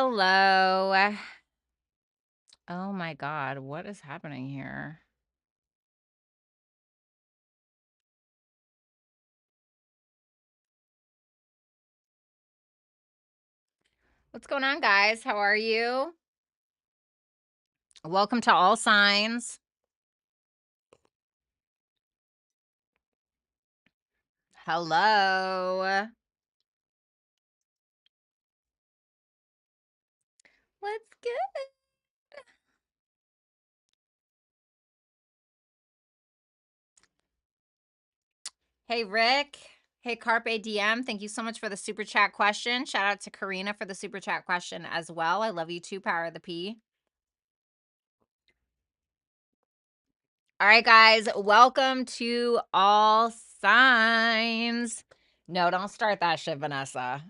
Hello. Oh my God, what is happening here? What's going on, guys? How are you? Welcome to All Signs. Hello. What's good? Hey, Rick. Hey, Carpe DM. Thank you so much for the super chat question. Shout out to Karina for the super chat question as well. I love you too, Power of the P. All right, guys, welcome to All Signs. No, don't start that shit, Vanessa.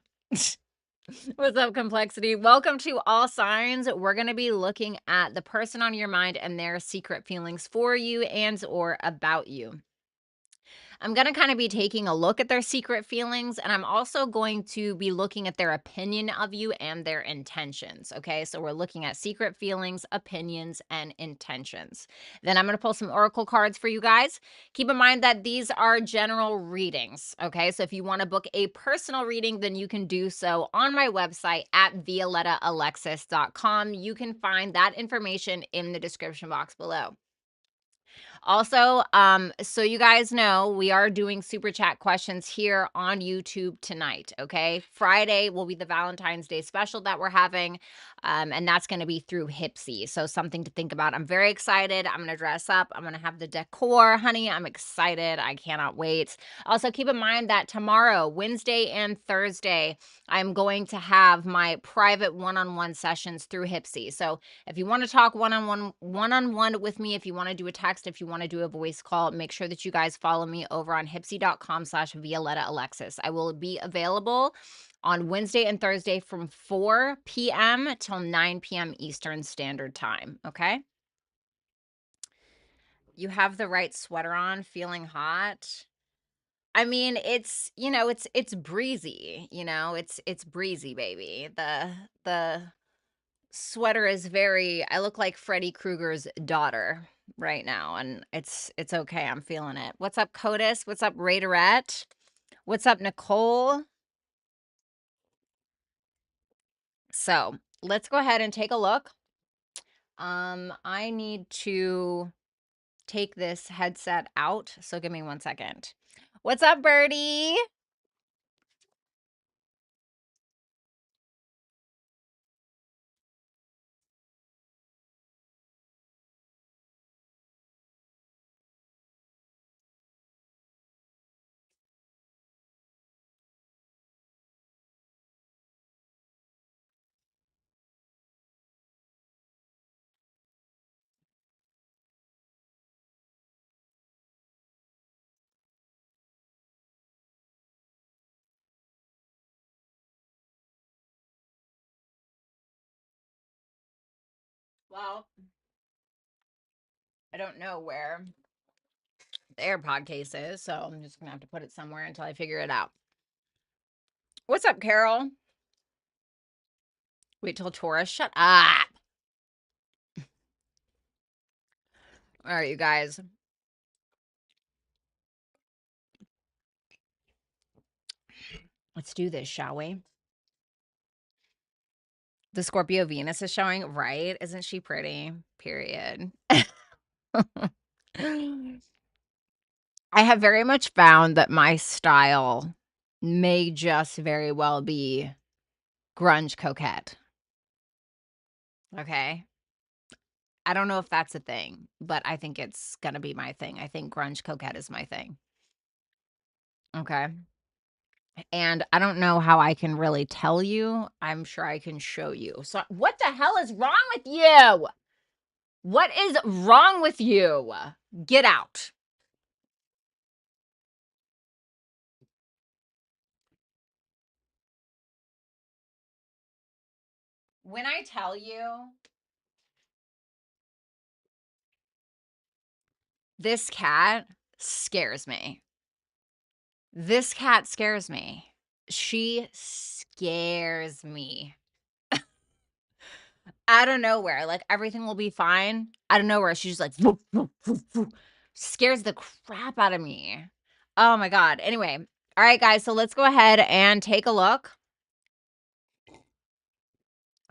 What's up, Complexity? Welcome to All Signs. We're going to be looking at the person on your mind and their secret feelings for you and or about you. I'm going to kind of be taking a look at their secret feelings, and I'm also going to be looking at their opinion of you and their intentions. Okay, so we're looking at secret feelings, opinions, and intentions. Then I'm going to pull some oracle cards for you guys. Keep in mind that these are general readings. Okay, so if you want to book a personal reading, then you can do so on my website at violettaalexis.com. You can find that information in the description box below. Also, so you guys know, we are doing super chat questions here on YouTube tonight, okay? Friday will be the Valentine's Day special that we're having, and that's going to be through Hipsy. So something to think about. I'm very excited. I'm going to dress up. I'm going to have the decor, honey. I'm excited. I cannot wait. Also, keep in mind that tomorrow, Wednesday and Thursday, I'm going to have my private one-on-one sessions through Hipsy. So if you want to talk one-on-one with me, if you want to do a text, if you want to do a voice call, make sure that you guys follow me over on hipsy.com/Violetta Alexis. I will be available on Wednesday and Thursday from 4 p.m. till 9 p.m. Eastern Standard Time. Okay. You have the right sweater on, feeling hot. I mean, it's breezy, it's breezy, baby. The sweater is I look like Freddy Krueger's daughter right now, and it's okay. I'm feeling it. What's up, Codis? What's up, Raiderette? What's up, Nicole? So let's go ahead and take a look. I need to take this headset out, so give me 1 second. What's up, Birdie? Well, I don't know where the AirPod case is, so I'm just gonna have to put it somewhere until I figure it out. What's up, Carol? Wait till Taurus. Shut up. All right, you guys. Let's do this, shall we? The Scorpio Venus is showing, right? Isn't she pretty? Period. I have very much found that my style may just very well be grunge coquette. Okay. I don't know if that's a thing, but I think it's going to be my thing. I think grunge coquette is my thing. Okay. And I don't know how I can really tell you. I'm sure I can show you. So, what the hell is wrong with you? What is wrong with you? Get out. When I tell you, this cat scares me. This cat scares me. She scares me. out of nowhere, like, everything will be fine. Out of nowhere, she's just like, "Woof, woof, woof, woof." Scares the crap out of me. Oh my god. Anyway, all right, guys, so let's go ahead and take a look.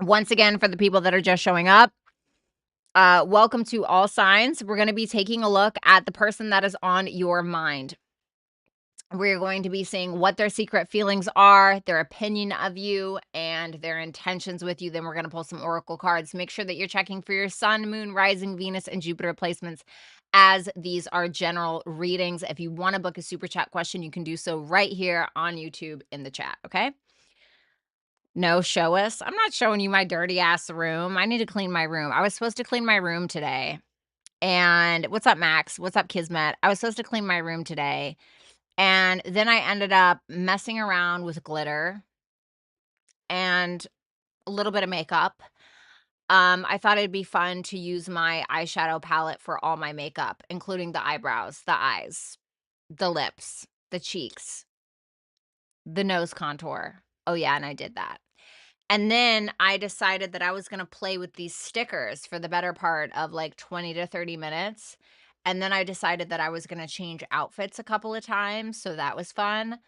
Once again, for the people that are just showing up, welcome to all signs. We're going to be taking a look at the person that is on your mind. We're going to be seeing what their secret feelings are, their opinion of you, and their intentions with you. Then we're going to pull some oracle cards. Make sure that you're checking for your sun, moon, rising, Venus, and Jupiter placements, as these are general readings. If you want to book a super chat question, you can do so right here on YouTube in the chat, okay? No, show us. I'm not showing you my dirty ass room. I need to clean my room. I was supposed to clean my room today. And what's up, Max? What's up, Kismet? I was supposed to clean my room today. And then I ended up messing around with glitter and a little bit of makeup. I thought it'd be fun to use my eyeshadow palette for all my makeup, including the eyebrows, the eyes, the lips, the cheeks, the nose contour. Oh, yeah, and I did that. And then I decided that I was gonna play with these stickers for the better part of, like, 20 to 30 minutes, and then I decided that I was gonna change outfits a couple of times, so that was fun.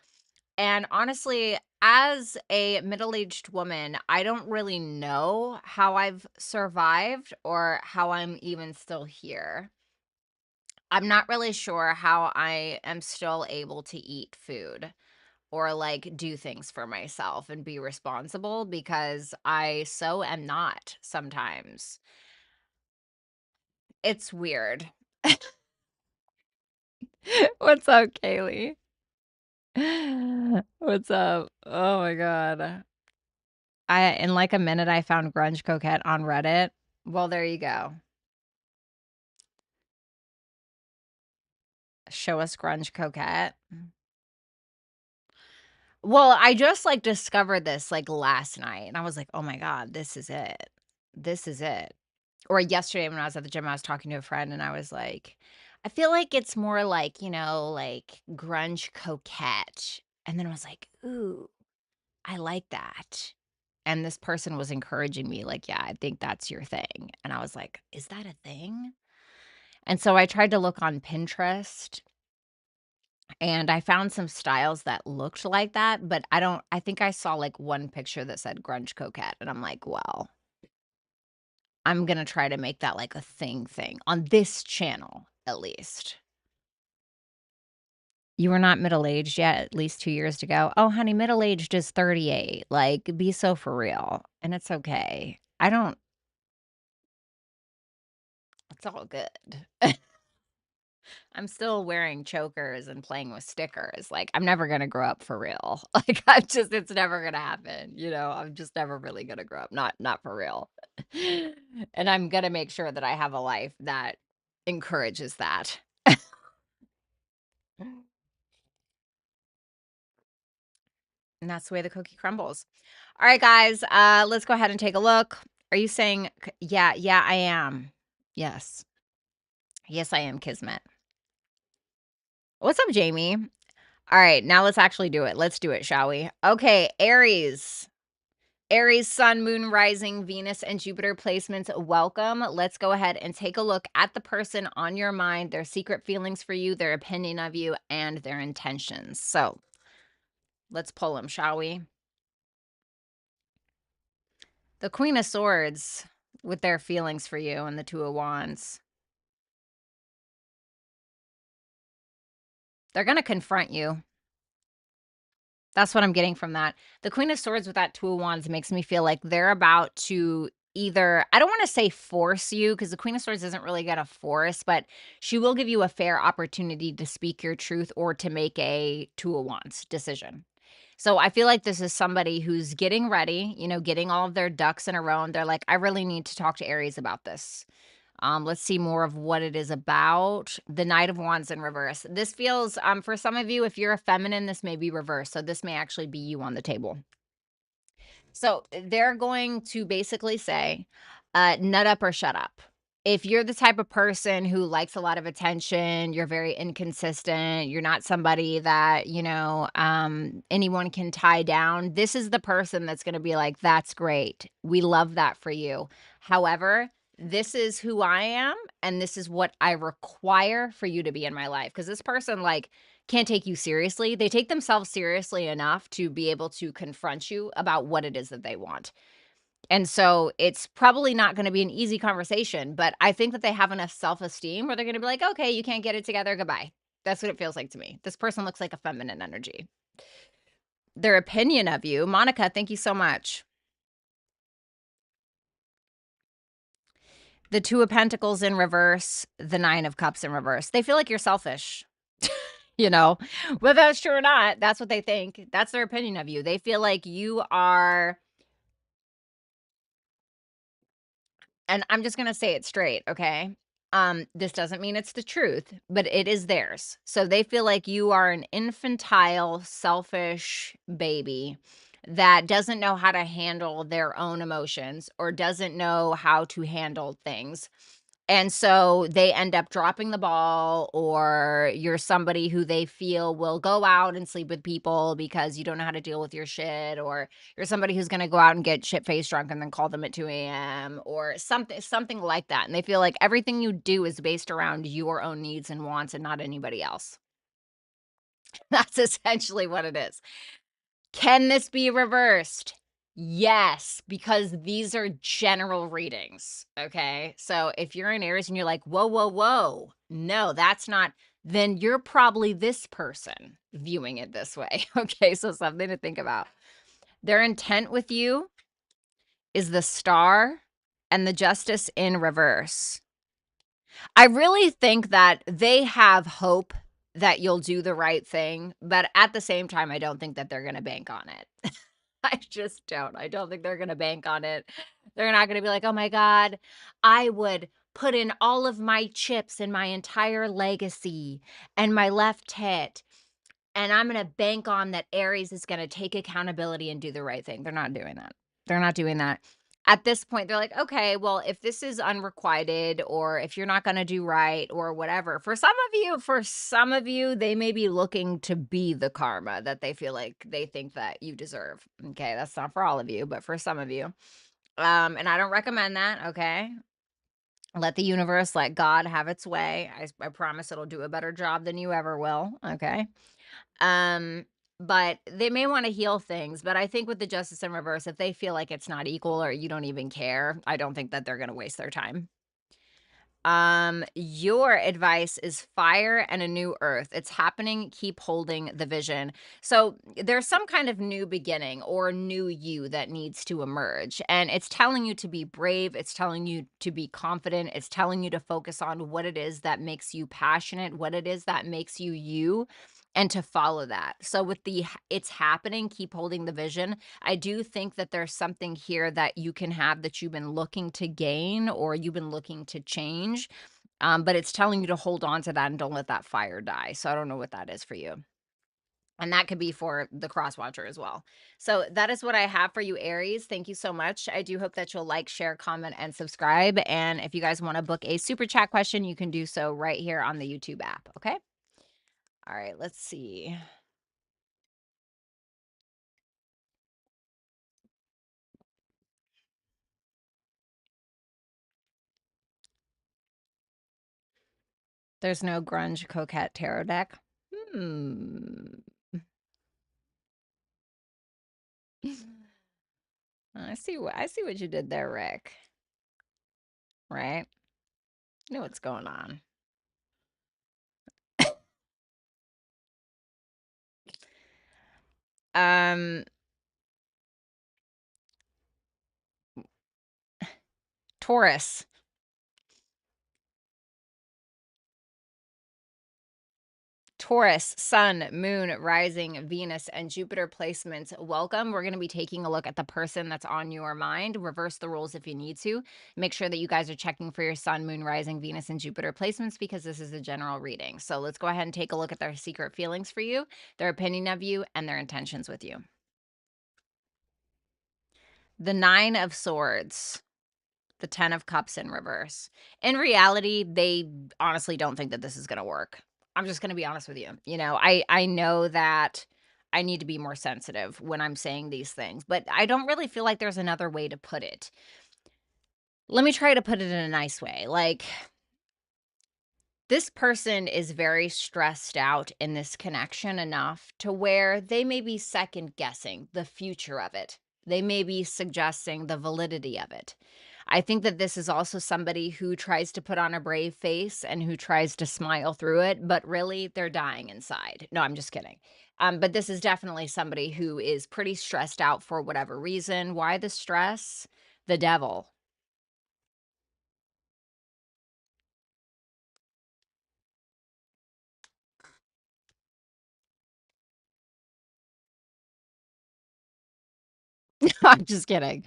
And honestly, as a middle-aged woman, I don't really know how I've survived or how I'm even still here. I'm not really sure how I am still able to eat food or like do things for myself and be responsible, because I so am not sometimes. It's weird. What's up, Kaylee? What's up? Oh my god. In like a minute I found grunge coquette on Reddit. Well, there you go. Show us grunge coquette. Well, I just like discovered this like last night and I was like, "Oh my god, this is it. This is it." Or yesterday when I was at the gym, I was talking to a friend and I was like, "I feel like it's more like, like grunge coquette." And then I was like, "Ooh, I like that." And this person was encouraging me like, "Yeah, I think that's your thing." And I was like, "Is that a thing?" And so I tried to look on Pinterest and I found some styles that looked like that, but I think I saw like one picture that said grunge coquette and I'm like, "Well, I'm gonna try to make that like a thing on this channel at least." You were not middle-aged yet, at least 2 years to go. Oh, honey, middle-aged is 38. Like, be so for real. And it's okay. It's all good. I'm still wearing chokers and playing with stickers. Like, I'm never gonna grow up for real. Like, it's never gonna happen. I'm just never really gonna grow up. Not for real. And I'm gonna make sure that I have a life that encourages that. And that's the way the cookie crumbles. All right, guys, let's go ahead and take a look. Are you saying, yeah, I am. Yes. Yes, I am, Kismet. What's up, Jamie? All right, now let's actually do it. Let's do it, shall we? Okay, Aries. Aries, sun, moon, rising, Venus, and Jupiter placements. Welcome. Let's go ahead and take a look at the person on your mind, their secret feelings for you, their opinion of you, and their intentions. So let's pull them, shall we? The Queen of Swords with their feelings for you and the Two of Wands. They're going to confront you. That's what I'm getting from that. The Queen of Swords with that Two of Wands makes me feel like they're about to either, I don't want to say force you, because the Queen of Swords isn't really going to force, but she will give you a fair opportunity to speak your truth or to make a Two of Wands decision. So I feel like this is somebody who's getting ready, getting all of their ducks in a row. And they're like, I really need to talk to Aries about this. Let's see more of what it is about. The Knight of Wands in reverse. This feels, for some of you, if you're a feminine, this may be reversed. So this may actually be you on the table. So they're going to basically say, nut up or shut up. if you're the type of person who likes a lot of attention, you're very inconsistent, you're not somebody that, anyone can tie down, this is the person that's going to be like, that's great. We love that for you. However, this is who I am, and this is what I require for you to be in my life. Because this person, like, can't take you seriously. They take themselves seriously enough to be able to confront you about what it is that they want. And so it's probably not going to be an easy conversation, but I think that they have enough self-esteem where they're going to be like, okay, you can't get it together. Goodbye. That's what it feels like to me. This person looks like a feminine energy. Their opinion of you, Monica, thank you so much. The Two of Pentacles in reverse, the Nine of Cups in reverse. They feel like you're selfish. Whether that's true or not, that's what they think. That's their opinion of you. They feel like you are, and I'm just going to say it straight, okay? This doesn't mean it's the truth, but it is theirs. So they feel like you are an infantile, selfish baby that doesn't know how to handle their own emotions or doesn't know how to handle things. And so they end up dropping the ball, or you're somebody who they feel will go out and sleep with people because you don't know how to deal with your shit, or you're somebody who's going to go out and get shit-faced drunk and then call them at 2 a.m. or something like that. And they feel like everything you do is based around your own needs and wants and not anybody else. That's essentially what it is. Can this be reversed? Yes, because these are general readings, okay? So if you're in Aries and you're like, whoa, whoa, whoa, no, that's not, then you're probably this person viewing it this way, okay? So something to think about. Their intent with you is the Star and the Justice in reverse. I really think that they have hope that you'll do the right thing, but at the same time, I don't think that they're going to bank on it. I just don't. I don't think they're going to bank on it. They're not going to be like, oh my God, I would put in all of my chips and my entire legacy and my left hit, and I'm going to bank on that Aries is going to take accountability and do the right thing. They're not doing that. They're not doing that. At this point, they're like, okay, well, if this is unrequited, or if you're not going to do right, or whatever, for some of you, they may be looking to be the karma that they feel like they think that you deserve. Okay. That's not for all of you, but for some of you. And I don't recommend that. Okay. Let the universe, let God have its way. I promise it'll do a better job than you ever will. Okay. But they may want to heal things, but I think with the Justice in reverse, if they feel like it's not equal or you don't even care, I don't think that they're going to waste their time. Your advice is fire and a new earth. It's happening. Keep holding the vision. So there's some kind of new beginning or new you that needs to emerge. And it's telling you to be brave. It's telling you to be confident. It's telling you to focus on what it is that makes you passionate, what it is that makes you you, and to follow that. So with the it's happening, keep holding the vision. I do think that there's something here that you can have that you've been looking to gain or you've been looking to change. But it's telling you to hold on to that and don't let that fire die. So I don't know what that is for you. And that could be for the cross watcher as well. So that is what I have for you, Aries. Thank you so much. I do hope that you'll like, share, comment, and subscribe. And if you guys want to book a super chat question, you can do so right here on the YouTube app. Okay. All right. Let's see. There's no grunge coquette tarot deck. I see what you did there, Rick. Right? You know what's going on. Taurus. Taurus, Sun, Moon, Rising, Venus, and Jupiter placements. Welcome. We're going to be taking a look at the person that's on your mind. Reverse the rules if you need to. Make sure that you guys are checking for your Sun, Moon, Rising, Venus, and Jupiter placements because this is a general reading. So let's go ahead and take a look at their secret feelings for you, their opinion of you, and their intentions with you. The Nine of Swords. the 10 of Cups in reverse. In reality, they honestly don't think that this is going to work. I'm just going to be honest with you. You know, I know that I need to be more sensitive when I'm saying these things, but I don't really feel like there's another way to put it. Let me try to put it in a nice way. Like, this person is very stressed out in this connection enough to where they may be second guessing the future of it. They may be suggesting the validity of it. I think that this is also somebody who tries to put on a brave face and who tries to smile through it, but really they're dying inside. No, I'm just kidding. But this is definitely somebody who is pretty stressed out for whatever reason. Why the stress? The devil. I'm just kidding.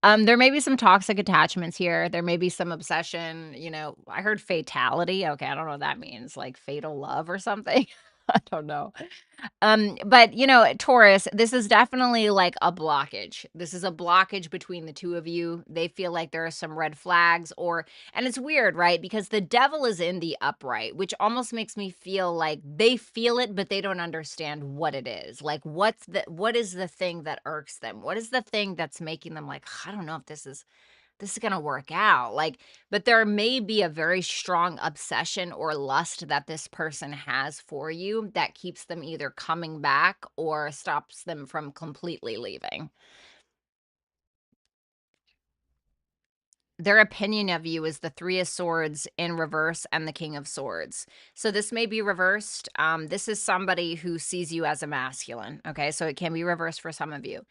There may be some toxic attachments here. There may be some obsession. You know, I heard fatality. Okay, I don't know what that means. Like fatal love or something. I don't know. But you know, Taurus, this is definitely like a blockage. This is a blockage between the two of you. They feel like there are some red flags and it's weird, right? Because the devil is in the upright, which almost makes me feel like they feel it, but they don't understand what it is. Like what is the thing that irks them? What is the thing that's making them like, I don't know if this is going to work out. Like, but there may be a very strong obsession or lust that this person has for you that keeps them either coming back or stops them from completely leaving. Their opinion of you is the Three of Swords in reverse and the King of Swords. So this may be reversed. This is somebody who sees you as a masculine. Okay, so it can be reversed for some of you.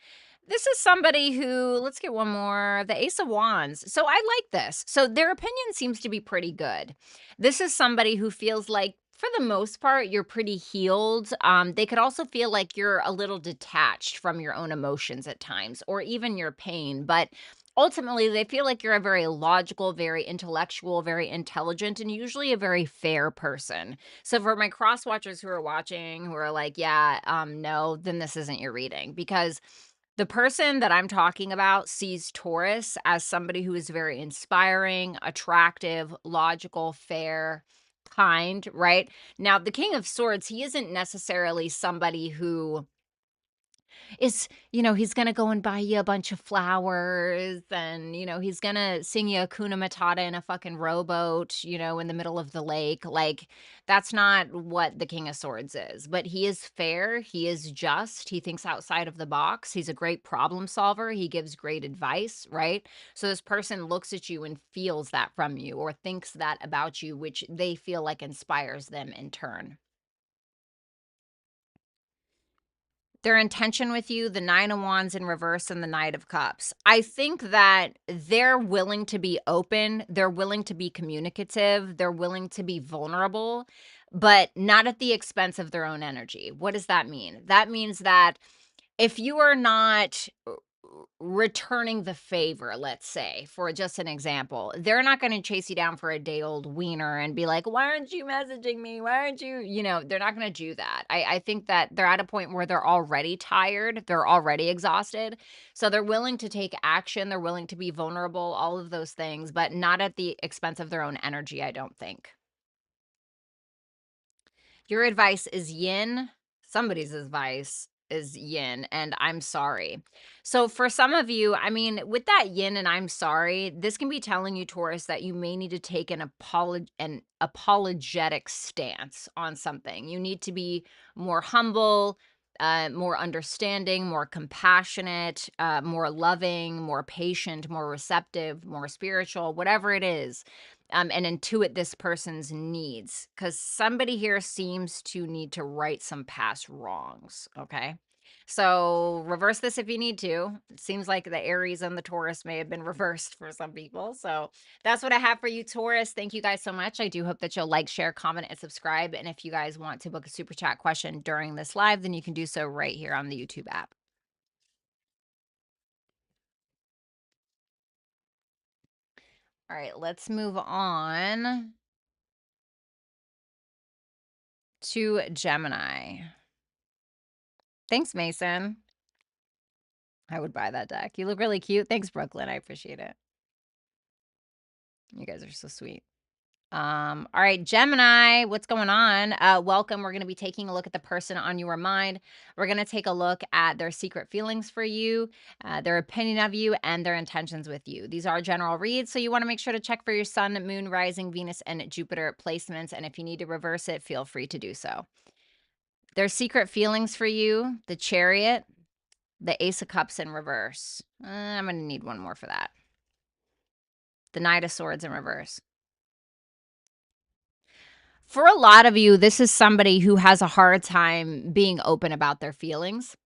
This is somebody who, let's get one more, the Ace of Wands. So I like this. So their opinion seems to be pretty good. This is somebody who feels like, for the most part, you're pretty healed. They could also feel like you're a little detached from your own emotions at times, or even your pain. But ultimately, they feel like you're a very logical, very intellectual, very intelligent, and usually a very fair person. So for my cross watchers who are watching, who are like, yeah, no, then this isn't your reading, because the person that I'm talking about sees Taurus as somebody who is very inspiring, attractive, logical, fair, kind, right? Now, the King of Swords, he isn't necessarily somebody who is, he's gonna go and buy you a bunch of flowers and, he's gonna sing you Hakuna Matata in a fucking rowboat, in the middle of the lake. Like, that's not what the King of Swords is. But he is fair, he is just, he thinks outside of the box, he's a great problem solver, he gives great advice, right? So this person looks at you and feels that from you or thinks that about you, which they feel like inspires them in turn. Their intention with you, the Nine of Wands in reverse and the Knight of Cups. I think that they're willing to be open, they're willing to be communicative, they're willing to be vulnerable, but not at the expense of their own energy. What does that mean? That means that if you are not returning the favor, let's say, for just an example, they're not going to chase you down for a day old wiener and be like, why aren't you messaging me? Why aren't you, they're not going to do that. I think that they're at a point where they're already tired. They're already exhausted. So they're willing to take action. They're willing to be vulnerable, all of those things, but not at the expense of their own energy, I don't think. Your advice is yin. Somebody's advice is yin, and I'm sorry. So, for some of you, I mean, with that yin and I'm sorry, this can be telling you, Taurus, that you may need to take an apologetic stance on something. You need to be more humble, more understanding, more compassionate, more loving, more patient, more receptive, more spiritual, whatever it is, and intuit this person's needs, because somebody here seems to need to right some past wrongs. Okay. So reverse this if you need to. It seems like the Aries and the Taurus may have been reversed for some people. So that's what I have for you, Taurus. Thank you guys so much. I do hope that you'll like, share, comment, and subscribe. And if you guys want to book a super chat question during this live, then you can do so right here on the YouTube app. All right, let's move on to Gemini. Thanks, Mason. I would buy that deck. You look really cute. Thanks, Brooklyn. I appreciate it. You guys are so sweet. All right, Gemini, what's going on? Welcome. We're going to be taking a look at the person on your mind. We're going to take a look at their secret feelings for you, their opinion of you, and their intentions with you. These are general reads, so you want to make sure to check for your sun, moon, rising, Venus, and Jupiter placements. And if you need to reverse it, feel free to do so. Their secret feelings for you, the Chariot, the Ace of Cups in reverse. I'm going to need one more for that. The Knight of Swords in reverse. For a lot of you, this is somebody who has a hard time being open about their feelings.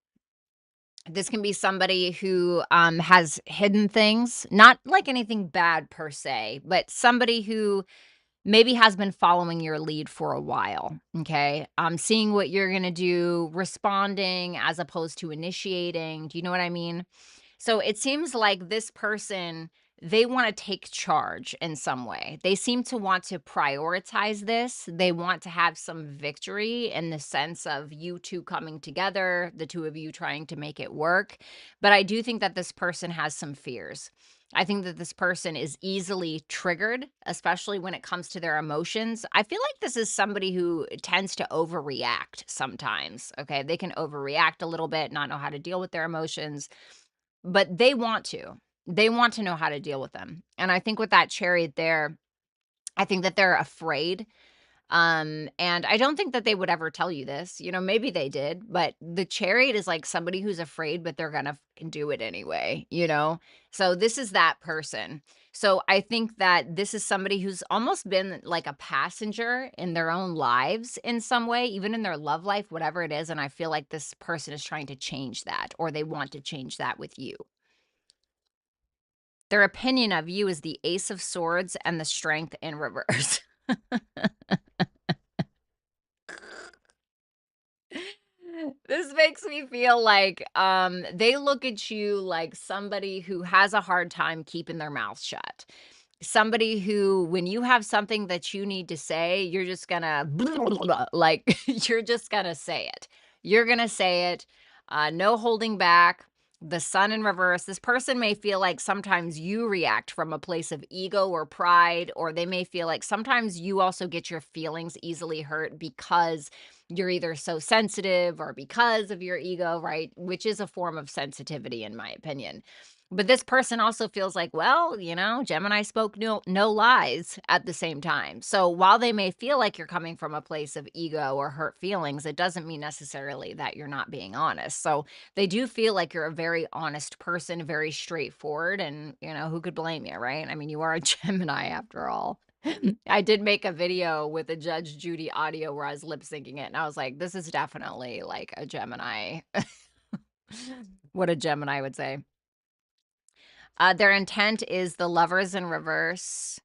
This can be somebody who has hidden things, not like anything bad per se, but somebody who maybe has been following your lead for a while. Okay. Seeing what you're going to do, responding as opposed to initiating. Do you know what I mean? So it seems like this person, they want to take charge in some way. They seem to want to prioritize this. They want to have some victory in the sense of you two coming together, the two of you trying to make it work. But I do think that this person has some fears. I think that this person is easily triggered, especially when it comes to their emotions. I feel like this is somebody who tends to overreact sometimes. Okay. They can overreact a little bit, not know how to deal with their emotions, but they want to. They want to know how to deal with them. And I think with that Chariot there, I think that they're afraid. And I don't think that they would ever tell you this. You know, maybe they did, but the Chariot is like somebody who's afraid, but they're gonna do it anyway, you know? So this is that person. So I think that this is somebody who's almost been like a passenger in their own lives in some way, even in their love life, whatever it is. And I feel like this person is trying to change that, or they want to change that with you. Their opinion of you is the Ace of Swords and the Strength in reverse. This makes me feel like they look at you like somebody who has a hard time keeping their mouth shut. Somebody who, when you have something that you need to say, you're just gonna like you're just gonna say it. You're gonna say it. No holding back. The sun in reverse. This person may feel like sometimes you react from a place of ego or pride, or they may feel like sometimes you also get your feelings easily hurt because you're either so sensitive or because of your ego, right? Which is a form of sensitivity, in my opinion. But this person also feels like, well, you know, Gemini spoke no lies at the same time. So while they may feel like you're coming from a place of ego or hurt feelings, it doesn't mean necessarily that you're not being honest. So they do feel like you're a very honest person, very straightforward. And, you know, who could blame you, right? I mean, you are a Gemini after all. I did make a video with a Judge Judy audio where I was lip syncing it. And I was like, this is definitely like a Gemini. What a Gemini would say. Their intent is the Lovers in reverse,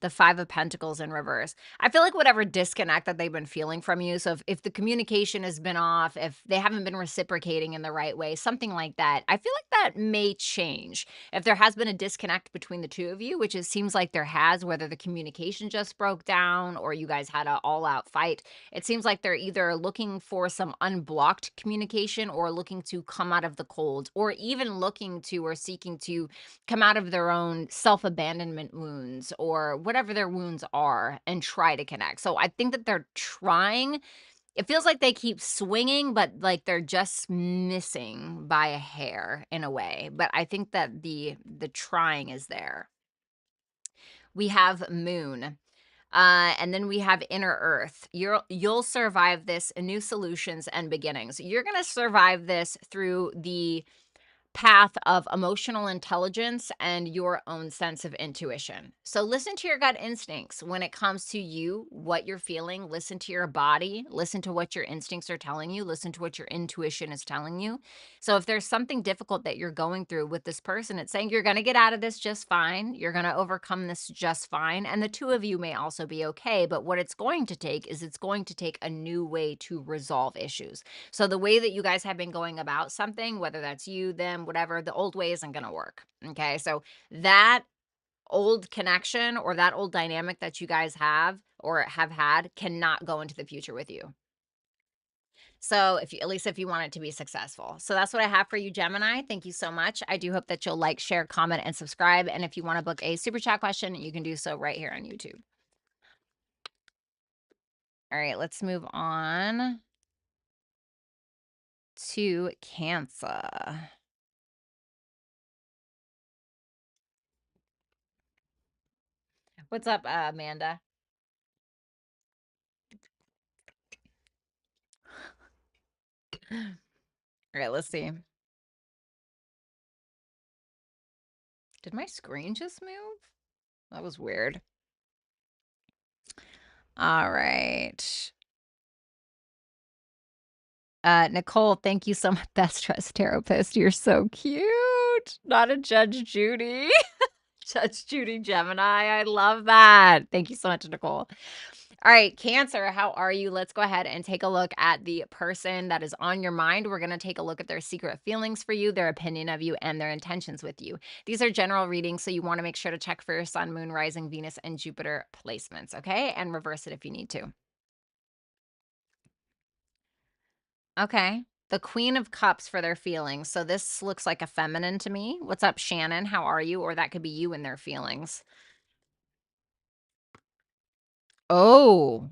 the Five of Pentacles in reverse. I feel like whatever disconnect that they've been feeling from you. So if the communication has been off, if they haven't been reciprocating in the right way, something like that, I feel like that may change. If there has been a disconnect between the two of you, which it seems like there has, whether the communication just broke down or you guys had an all-out fight, it seems like they're either looking for some unblocked communication or looking to come out of the cold, or even looking to or seeking to come out of their own self-abandonment wounds or whatever their wounds are and try to connect. So I think that they're trying. It feels like they keep swinging, but like they're just missing by a hair in a way. But I think that the trying is there. We have Moon. And then we have Inner Earth. You'll survive this, new solutions and beginnings. You're going to survive this through the path of emotional intelligence and your own sense of intuition. So listen to your gut instincts when it comes to you, what you're feeling. Listen to your body, listen to what your instincts are telling you, listen to what your intuition is telling you. So if there's something difficult that you're going through with this person, it's saying you're going to get out of this just fine. You're going to overcome this just fine. And the two of you may also be okay. But what it's going to take is it's going to take a new way to resolve issues. So the way that you guys have been going about something, whether that's you, them, whatever, the old way isn't going to work. Okay. So that old connection or that old dynamic that you guys have or have had cannot go into the future with you. So if you, at least if you want it to be successful. So that's what I have for you, Gemini. Thank you so much. I do hope that you'll like, share, comment, and subscribe. And if you want to book a super chat question, you can do so right here on YouTube. All right, let's move on to Cancer. What's up, Amanda? All right, let's see. Did my screen just move? That was weird. All right. Nicole, thank you so much. Best dressed therapist. You're so cute. Not a Judge Judy. Judge Judy Gemini. I love that. Thank you so much, Nicole. All right, Cancer, how are you? Let's go ahead and take a look at the person that is on your mind. We're going to take a look at their secret feelings for you, their opinion of you, and their intentions with you. These are general readings, so you want to make sure to check for your sun, moon, rising, Venus, and Jupiter placements, okay? And reverse it if you need to. Okay. The Queen of Cups for their feelings. So this looks like a feminine to me. What's up, Shannon? How are you? Or that could be you and their feelings. Oh.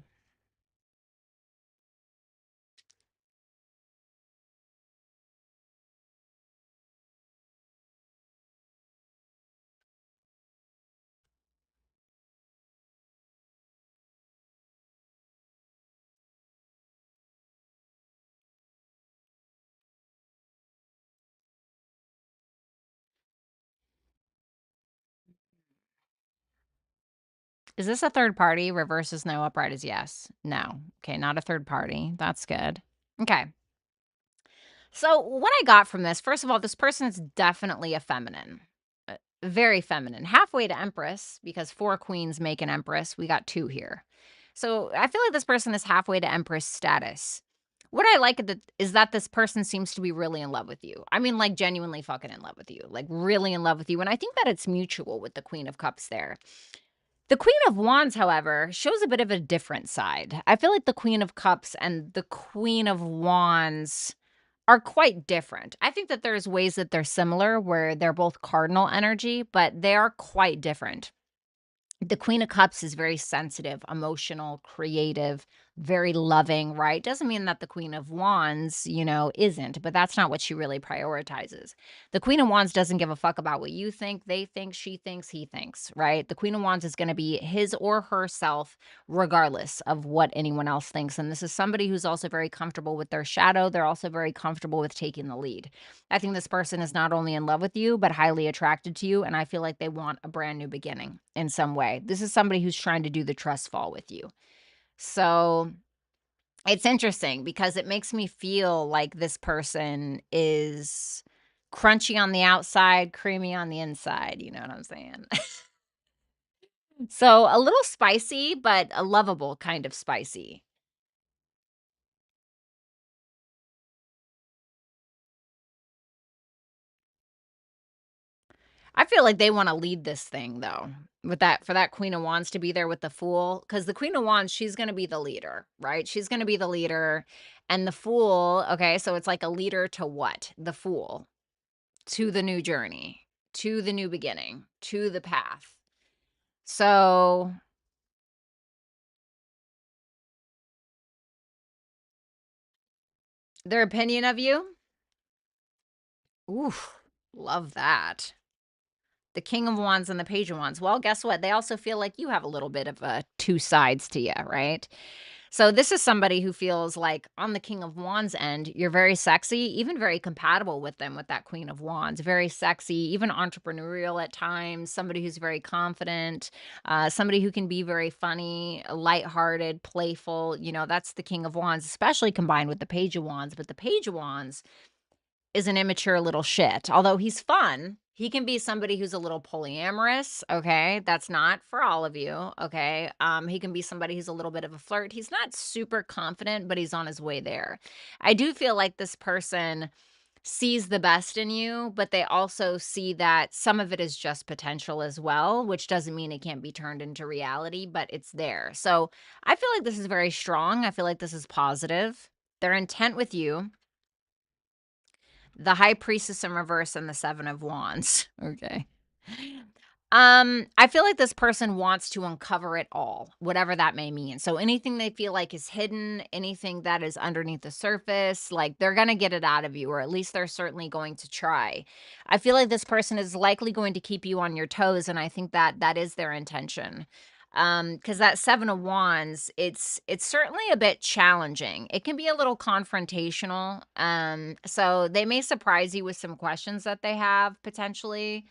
Is this a third party? Reverse is no, upright is yes. No. Okay, not a third party. That's good. Okay. So what I got from this, first of all, this person is definitely a feminine. Very feminine. Halfway to Empress, because 4 queens make an Empress. We got 2 here. So I feel like this person is halfway to Empress status. What I like is that this person seems to be really in love with you. I mean, like, genuinely fucking in love with you. Like, really in love with you. And I think that it's mutual with the Queen of Cups there. The Queen of Wands, however, shows a bit of a different side. I feel like the Queen of Cups and the Queen of Wands are quite different. I think that there's ways that they're similar where they're both cardinal energy, but they are quite different. The Queen of Cups is very sensitive, emotional, creative, very loving, right? Doesn't mean that the Queen of Wands, isn't, but that's not what she really prioritizes. The Queen of Wands doesn't give a fuck about what you think, they think, she thinks, he thinks, right? The Queen of Wands is going to be his or herself, regardless of what anyone else thinks. And this is somebody who's also very comfortable with their shadow. They're also very comfortable with taking the lead. I think this person is not only in love with you, but highly attracted to you. And I feel like they want a brand new beginning in some way. This is somebody who's trying to do the trust fall with you. So it's interesting because it makes me feel like this person is crunchy on the outside, creamy on the inside. You know what I'm saying? So a little spicy, but a lovable kind of spicy. I feel like they wanna lead this thing, though, with that for that Queen of Wands to be there with the Fool, because the Queen of Wands, she's gonna be the leader, right? She's gonna be the leader, and the Fool, okay, so it's like a leader to what? The Fool. To the new journey, to the new beginning, to the path. So their opinion of you? Oof, love that. The King of Wands and the Page of Wands. Well, guess what? They also feel like you have a little bit of, 2 sides to you, right? So this is somebody who feels like on the King of Wands end, you're very sexy, even very compatible with them with that Queen of Wands. Very sexy, even entrepreneurial at times, somebody who's very confident, somebody who can be very funny, lighthearted, playful. That's the King of Wands, especially combined with the Page of Wands. But the Page of Wands is an immature little shit. Although he's fun, he can be somebody who's a little polyamorous, okay? That's not for all of you, okay? He can be somebody who's a little bit of a flirt. He's not super confident, but he's on his way there. I do feel like this person sees the best in you, but they also see that some of it is just potential as well, which doesn't mean it can't be turned into reality, but it's there. So I feel like this is very strong. I feel like this is positive. Their intent with you, the High Priestess in reverse, and the Seven of Wands. Okay. I feel like this person wants to uncover it all, whatever that may mean. So anything they feel like is hidden, anything that is underneath the surface, like they're going to get it out of you, or at least they're certainly going to try. I feel like this person is likely going to keep you on your toes, and I think that that is their intention. Because that Seven of Wands, it's certainly a bit challenging. It can be a little confrontational. So they may surprise you with some questions that they have potentially.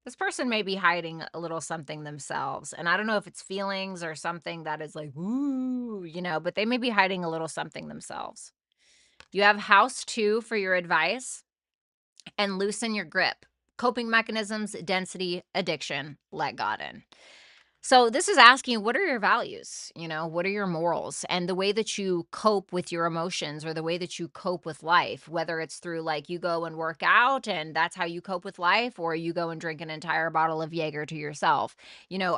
This person may be hiding a little something themselves, and I don't know if it's feelings or something that is like, "Ooh," but they may be hiding a little something themselves. You have house 2 for your advice, and loosen your grip. Coping mechanisms, density, addiction, let God in. So this is asking, what are your values? What are your morals? And the way that you cope with your emotions, or the way that you cope with life, whether it's through like you go and work out and that's how you cope with life, or you go and drink an entire bottle of Jaeger to yourself.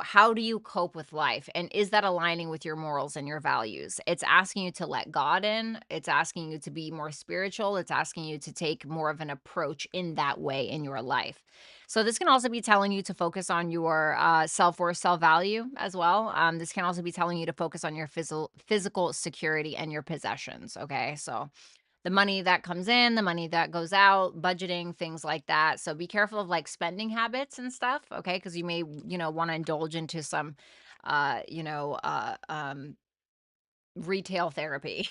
How do you cope with life? And is that aligning with your morals and your values? It's asking you to let God in. It's asking you to be more spiritual. It's asking you to take more of an approach in that way in your life. So this can also be telling you to focus on your self-worth, self-value as well. This can also be telling you to focus on your physical security and your possessions. Okay, so the money that comes in, the money that goes out, budgeting, things like that. So be careful of like spending habits and stuff. Okay, because you may want to indulge into some, uh, you know, uh, um, retail therapy.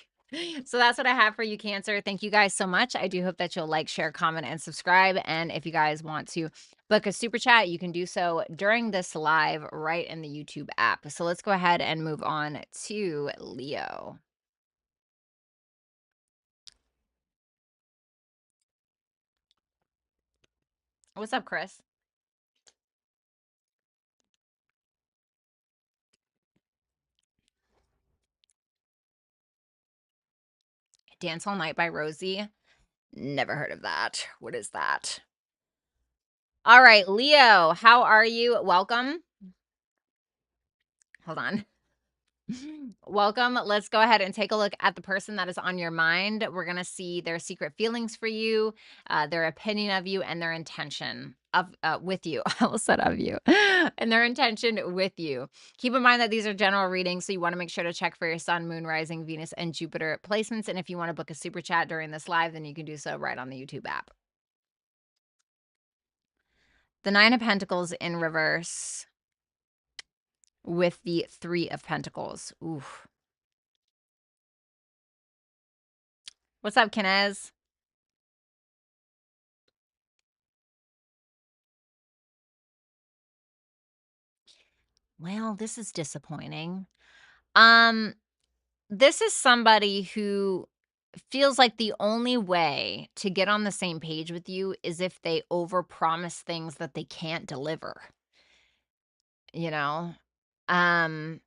So that's what I have for you, Cancer. Thank you guys so much. I do hope that you'll like, share, comment, and subscribe. And if you guys want to book a super chat, you can do so during this live right in the YouTube app. So let's go ahead and move on to Leo. What's up, Chris? Dance All Night by Rosie. Never heard of that. What is that? All right, Leo, how are you? Welcome. Hold on. Welcome. Let's go ahead and take a look at the person that is on your mind. We're going to see their secret feelings for you, their opinion of you, and their intention of with you. I almost said of you, and their intention with you. Keep in mind that these are general readings, so you want to make sure to check for your sun, moon, rising, Venus, and Jupiter placements. And if you want to book a super chat during this live, then you can do so right on the YouTube app. The Nine of Pentacles in reverse with the Three of Pentacles. Oof. What's up, Kinez? Well, this is disappointing. Um, this is somebody who feels like the only way to get on the same page with you is if they overpromise things that they can't deliver, you know? Um,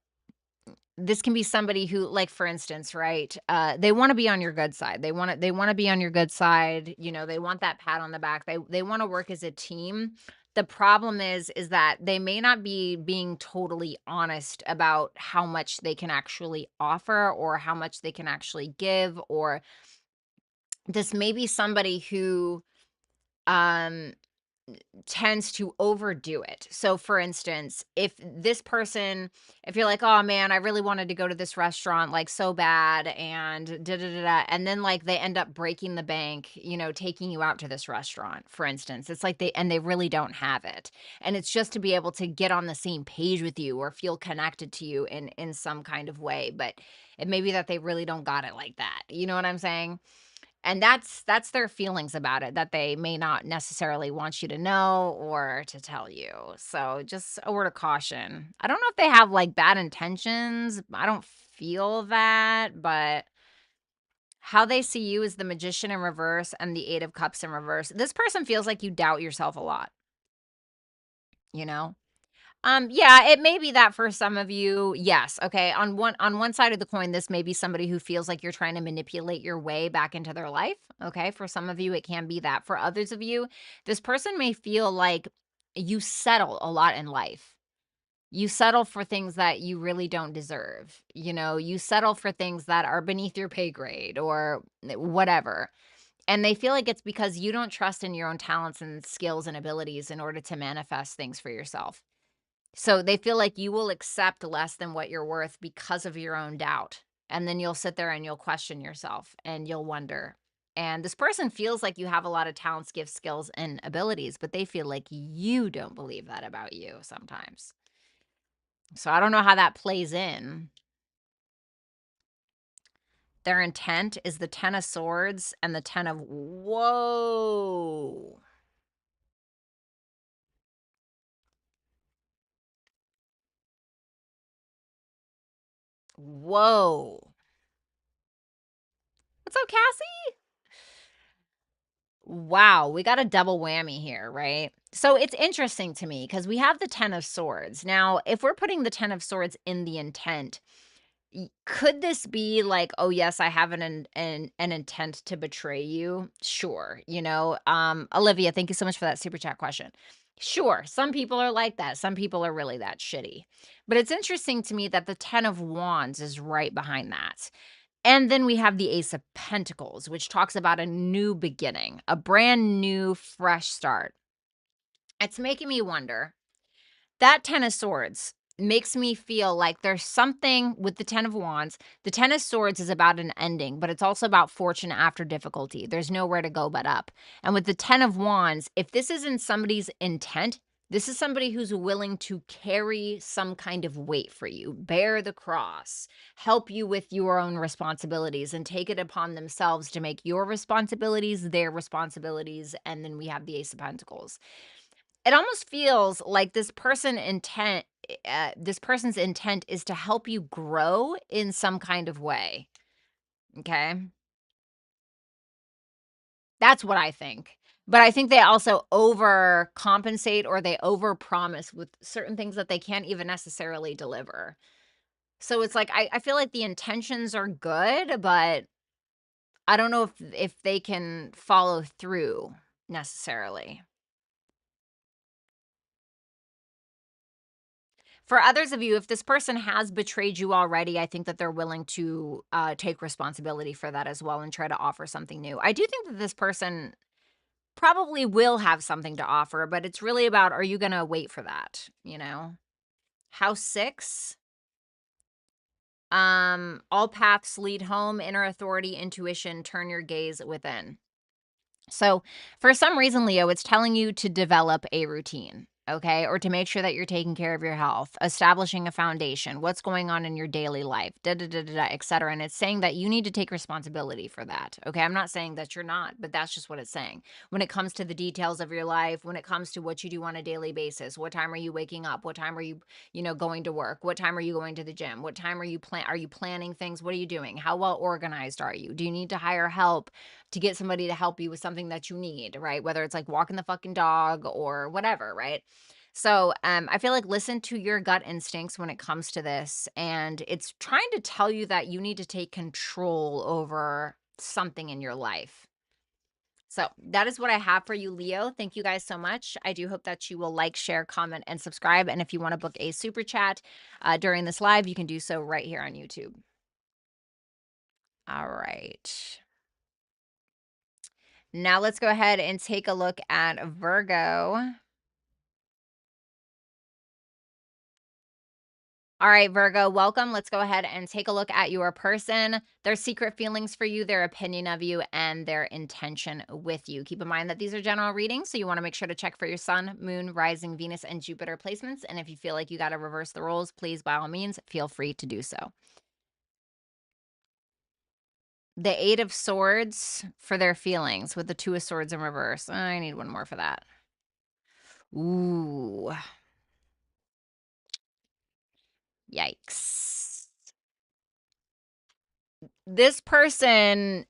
this can be somebody who, like, for instance, right? They want to be on your good side. They want to be on your good side. They want that pat on the back. They want to work as a team. The problem is that they may not be being totally honest about how much they can actually offer, or how much they can actually give, or this may be somebody who um tends to overdo it. So for instance, if you're like, "Oh man, I really wanted to go to this restaurant like so bad," and da da da da, and then like they end up breaking the bank, taking you out to this restaurant, for instance. It's like they really don't have it. And it's just to be able to get on the same page with you or feel connected to you in some kind of way, but it may be that they really don't got it like that. You know what I'm saying? And that's their feelings about it, that they may not necessarily want you to know or to tell you. So just a word of caution. I don't know if they have like bad intentions. I don't feel that, but how they see you is the Magician in reverse and the Eight of Cups in reverse. This person feels like you doubt yourself a lot, you know? Yeah, it may be that for some of you, yes. Okay. On one side of the coin, this may be somebody who feels like you're trying to manipulate your way back into their life. Okay. For some of you, it can be that. For others of you, this person may feel like you settle a lot in life. You settle for things that you really don't deserve. You settle for things that are beneath your pay grade or whatever. And they feel like it's because you don't trust in your own talents and skills and abilities in order to manifest things for yourself. So they feel like you will accept less than what you're worth because of your own doubt. And then you'll sit there and you'll question yourself and you'll wonder. And this person feels like you have a lot of talents, gifts, skills, and abilities, but they feel like you don't believe that about you sometimes. So I don't know how that plays in. Their intent is the 10 of swords and the 10 of whoa. Whoa. What's up, Cassie? Wow, we got a double whammy here, right? So it's interesting to me because we have the 10 of swords. Now, if we're putting the 10 of swords in the intent, could this be like, oh yes, I have an intent to betray you? Sure. Olivia, thank you so much for that super chat question. Sure, some people are like that. Some people are really that shitty. But it's interesting to me that the 10 of wands is right behind that. And then we have the Ace of Pentacles, which talks about a new beginning, a brand new, fresh start. It's making me wonder. That 10 of Swords makes me feel like there's something with the 10 of Wands. The 10 of Swords is about an ending, but it's also about fortune after difficulty. There's nowhere to go but up. And with the 10 of Wands, if this isn't somebody's intent, this is somebody who's willing to carry some kind of weight for you, bear the cross, help you with your own responsibilities, and take it upon themselves to make your responsibilities their responsibilities. And then we have the Ace of Pentacles. It almost feels like this person's intent is to help you grow in some kind of way. Okay? That's what I think. But I think they also overcompensate or they overpromise with certain things that they can't even necessarily deliver. So it's like I feel like the intentions are good, but I don't know if they can follow through necessarily. For others of you, if this person has betrayed you already, I think that they're willing to take responsibility for that as well and try to offer something new. I do think that this person probably will have something to offer, but it's really about, are you going to wait for that? House 6, all paths lead home, inner authority, intuition, turn your gaze within. So, for some reason, Leo, it's telling you to develop a routine, okay? Or to make sure that you're taking care of your health, establishing a foundation, what's going on in your daily life, da da da da, da, et cetera. And it's saying that you need to take responsibility for that, okay? I'm not saying that you're not, but that's just what it's saying. When it comes to the details of your life, when it comes to what you do on a daily basis, what time are you waking up? What time are you, going to work? What time are you going to the gym? What time are you planning things? What are you doing? How well organized are you? Do you need to hire help to get somebody to help you with something that you need, right? Whether it's like walking the fucking dog or whatever, right? So I feel like listen to your gut instincts when it comes to this. And it's trying to tell you that you need to take control over something in your life. So that is what I have for you, Leo. Thank you guys so much. I do hope that you will like, share, comment, and subscribe. And if you want to book a super chat during this live, you can do so right here on YouTube. All right. Now let's go ahead and take a look at Virgo. All right, Virgo, welcome. Let's go ahead and take a look at your person, their secret feelings for you, their opinion of you, and their intention with you. Keep in mind that these are general readings, so you want to make sure to check for your sun, moon, rising, Venus, and Jupiter placements. And if you feel like you got to reverse the roles, please, by all means, feel free to do so. The 8 of Swords for their feelings with the 2 of Swords in reverse. I need one more for that. Ooh. Yikes. This person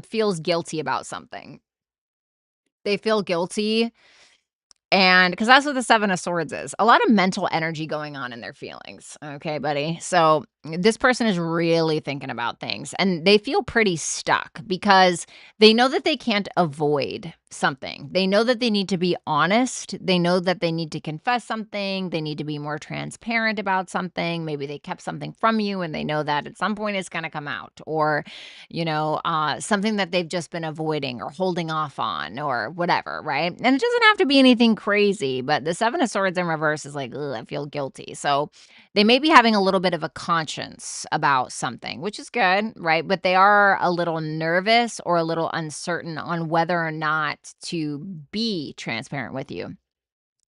feels guilty about something. They feel guilty And because that's what the Seven of Swords is, a lot of mental energy going on in their feelings. Okay, buddy. So this person is really thinking about things and they feel pretty stuck because they know that they can't avoid something. They know that they need to be honest. They know that they need to confess something. They need to be more transparent about something. Maybe they kept something from you and they know that at some point it's going to come out, or something that they've just been avoiding or holding off on or whatever, right? And it doesn't have to be anything crazy, but the Seven of Swords in reverse is like, ugh, I feel guilty. So they may be having a little bit of a conscience about something, which is good, right? But they are a little nervous or a little uncertain on whether or not to be transparent with you.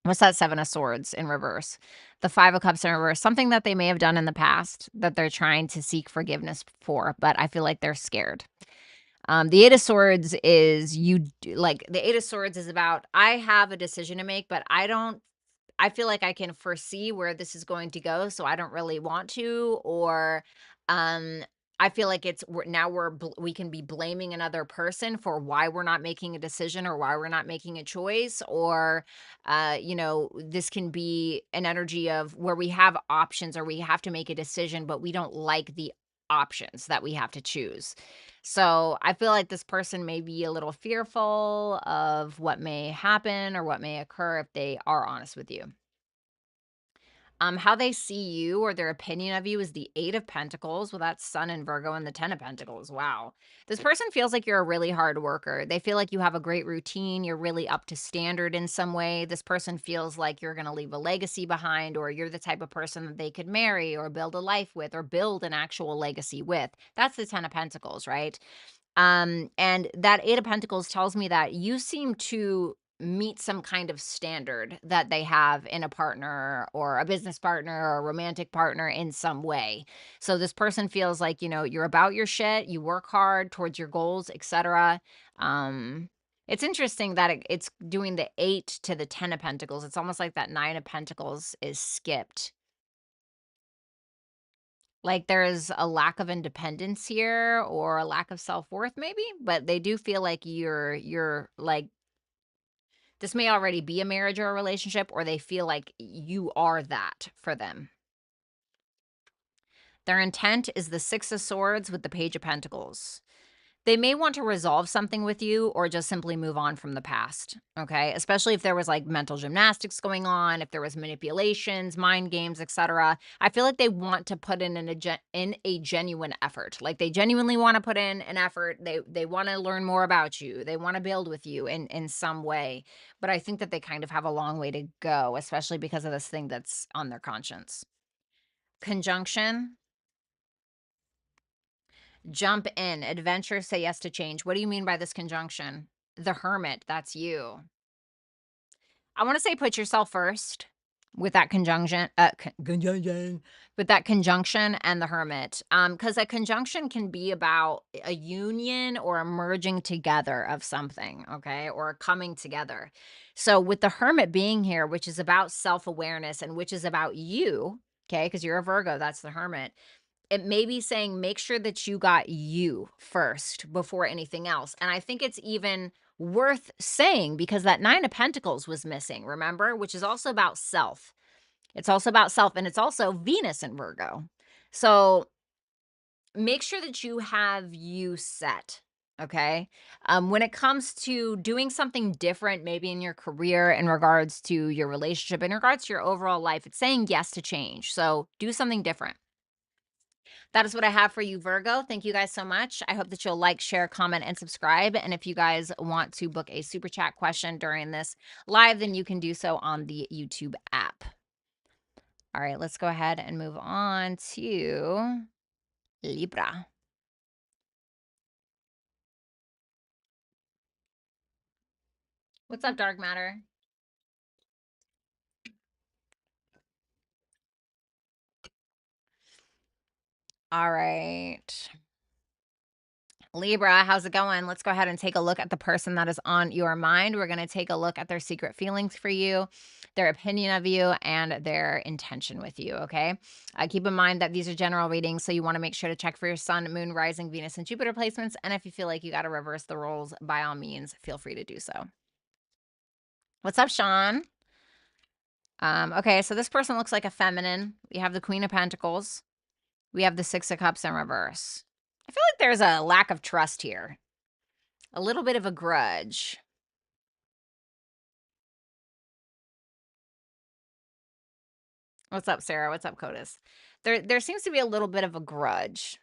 What's that Seven of Swords in reverse? The Five of Cups in reverse, something that they may have done in the past that they're trying to seek forgiveness for, but I feel like they're scared. The Eight of Swords is the Eight of Swords is about, I have a decision to make, but I feel like I can foresee where this is going to go, so I don't really want to, or um I feel like we can be blaming another person for why we're not making a decision or why we're not making a choice, or this can be an energy of where we have options or we have to make a decision, but we don't like the options that we have to choose. So I feel like this person may be a little fearful of what may happen or what may occur if they are honest with you. How they see you or their opinion of you is the Eight of Pentacles. Well, that's Sun and Virgo and the Ten of Pentacles. Wow. This person feels like you're a really hard worker. They feel like you have a great routine. You're really up to standard in some way. This person feels like you're going to leave a legacy behind, or you're the type of person that they could marry or build a life with or build an actual legacy with. That's the Ten of Pentacles, right? And that Eight of Pentacles tells me that you seem to meet some kind of standard that they have in a partner or a business partner or a romantic partner in some way. So this person feels like, you're about your shit, you work hard towards your goals, etc. It's interesting that it's doing the 8 to the 10 of Pentacles. It's almost like that 9 of Pentacles is skipped. Like, there's a lack of independence here or a lack of self-worth maybe, but they do feel like you're like, this may already be a marriage or a relationship, or they feel like you are that for them. Their intent is the Six of Swords with the Page of Pentacles. They may want to resolve something with you or just simply move on from the past, okay? Especially if there was like mental gymnastics going on, if there was manipulations, mind games, etc. I feel like they want to put in a genuine effort. Like they genuinely want to put in an effort. They want to learn more about you. They want to build with you in some way. But I think that they kind of have a long way to go, especially because of this thing that's on their conscience. Conjunction. Jump in, adventure, say yes to change. What do you mean by this conjunction? The Hermit, that's you. I want to say put yourself first with that conjunction, with that conjunction and the Hermit. Because a conjunction can be about a union or a merging together of something, okay, or a coming together. So with the Hermit being here, which is about self-awareness and which is about you, okay, because you're a Virgo, that's the Hermit. It may be saying, make sure that you got you first before anything else. And I think it's even worth saying because that Nine of Pentacles was missing, remember? Which is also about self. It's also about self, and it's also Venus in Virgo. So make sure that you have you set, okay? When it comes to doing something different, maybe in your career, in regards to your relationship, in regards to your overall life, it's saying yes to change. So do something different. That is what I have for you, Virgo. Thank you guys so much. I hope that you'll like, share, comment, and subscribe. And if you guys want to book a super chat question during this live, then you can do so on the YouTube app. All right, let's go ahead and move on to Libra. What's up, dark matter? All right. Libra, how's it going? Let's go ahead and take a look at the person that is on your mind. We're going to take a look at their secret feelings for you, their opinion of you, and their intention with you, okay? Keep in mind that these are general readings, so you want to make sure to check for your sun, moon, rising, Venus, and Jupiter placements. And if you feel like you got to reverse the roles, by all means, feel free to do so. What's up, Sean? Okay, so this person looks like a feminine. We have the Queen of Pentacles. We have the Six of Cups in reverse. I feel like there's a lack of trust here. A little bit of a grudge. What's up, Sarah? What's up, Codis? There seems to be a little bit of a grudge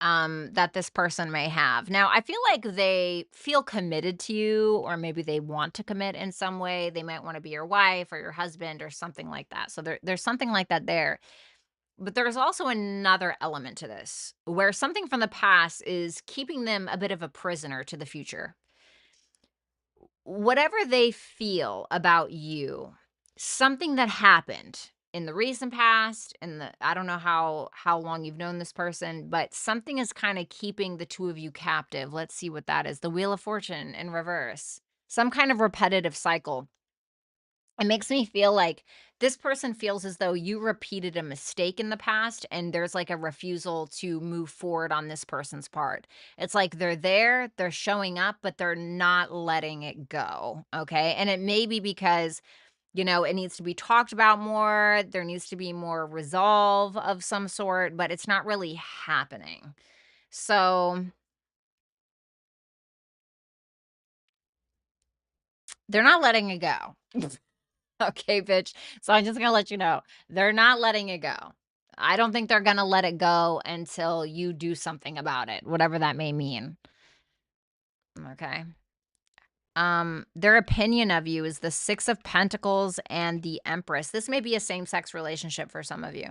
that this person may have. Now, I feel like they feel committed to you, or maybe they want to commit in some way. They might want to be your wife or your husband or something like that. So there's something like that there. But there's also another element to this where something from the past is keeping them a bit of a prisoner to the future. Whatever they feel about you, something that happened in the recent past, in the I don't know how long you've known this person, but something is kind of keeping the two of you captive. Let's see what that is. The Wheel of Fortune in reverse. Some kind of repetitive cycle. It makes me feel like this person feels as though you repeated a mistake in the past and there's like a refusal to move forward on this person's part. It's like they're there, they're showing up, but they're not letting it go. Okay. And it may be because, it needs to be talked about more. There needs to be more resolve of some sort, but it's not really happening. So they're not letting it go. Okay, bitch. So I'm just gonna let you know, they're not letting it go. I don't think they're gonna let it go until you do something about it, whatever that may mean. Okay. Their opinion of you is the Six of Pentacles and the Empress. This may be a same-sex relationship for some of you.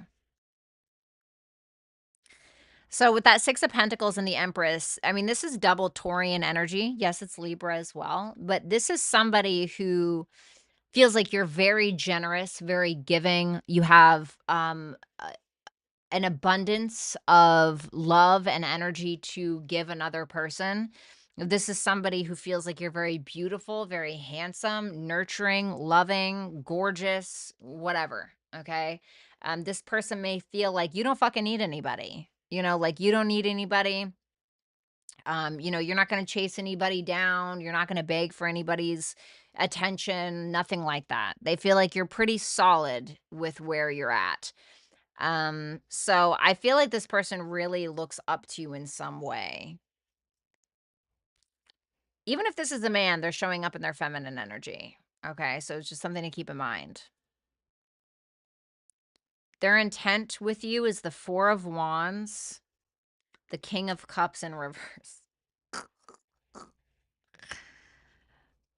So with that Six of Pentacles and the Empress, I mean, this is double Taurian energy. Yes, it's Libra as well, but this is somebody who feels like you're very generous, very giving. You have an abundance of love and energy to give another person. This is somebody who feels like you're very beautiful, very handsome, nurturing, loving, gorgeous, whatever. Okay. This person may feel like you don't fucking need anybody. Like you don't need anybody. You're not going to chase anybody down. You're not going to beg for anybody's attention, nothing like that. They feel like you're pretty solid with where you're at. So I feel like this person really looks up to you in some way. Even if this is a man, they're showing up in their feminine energy. Okay, so it's just something to keep in mind. Their intent with you is the Four of Wands, the King of Cups in reverse.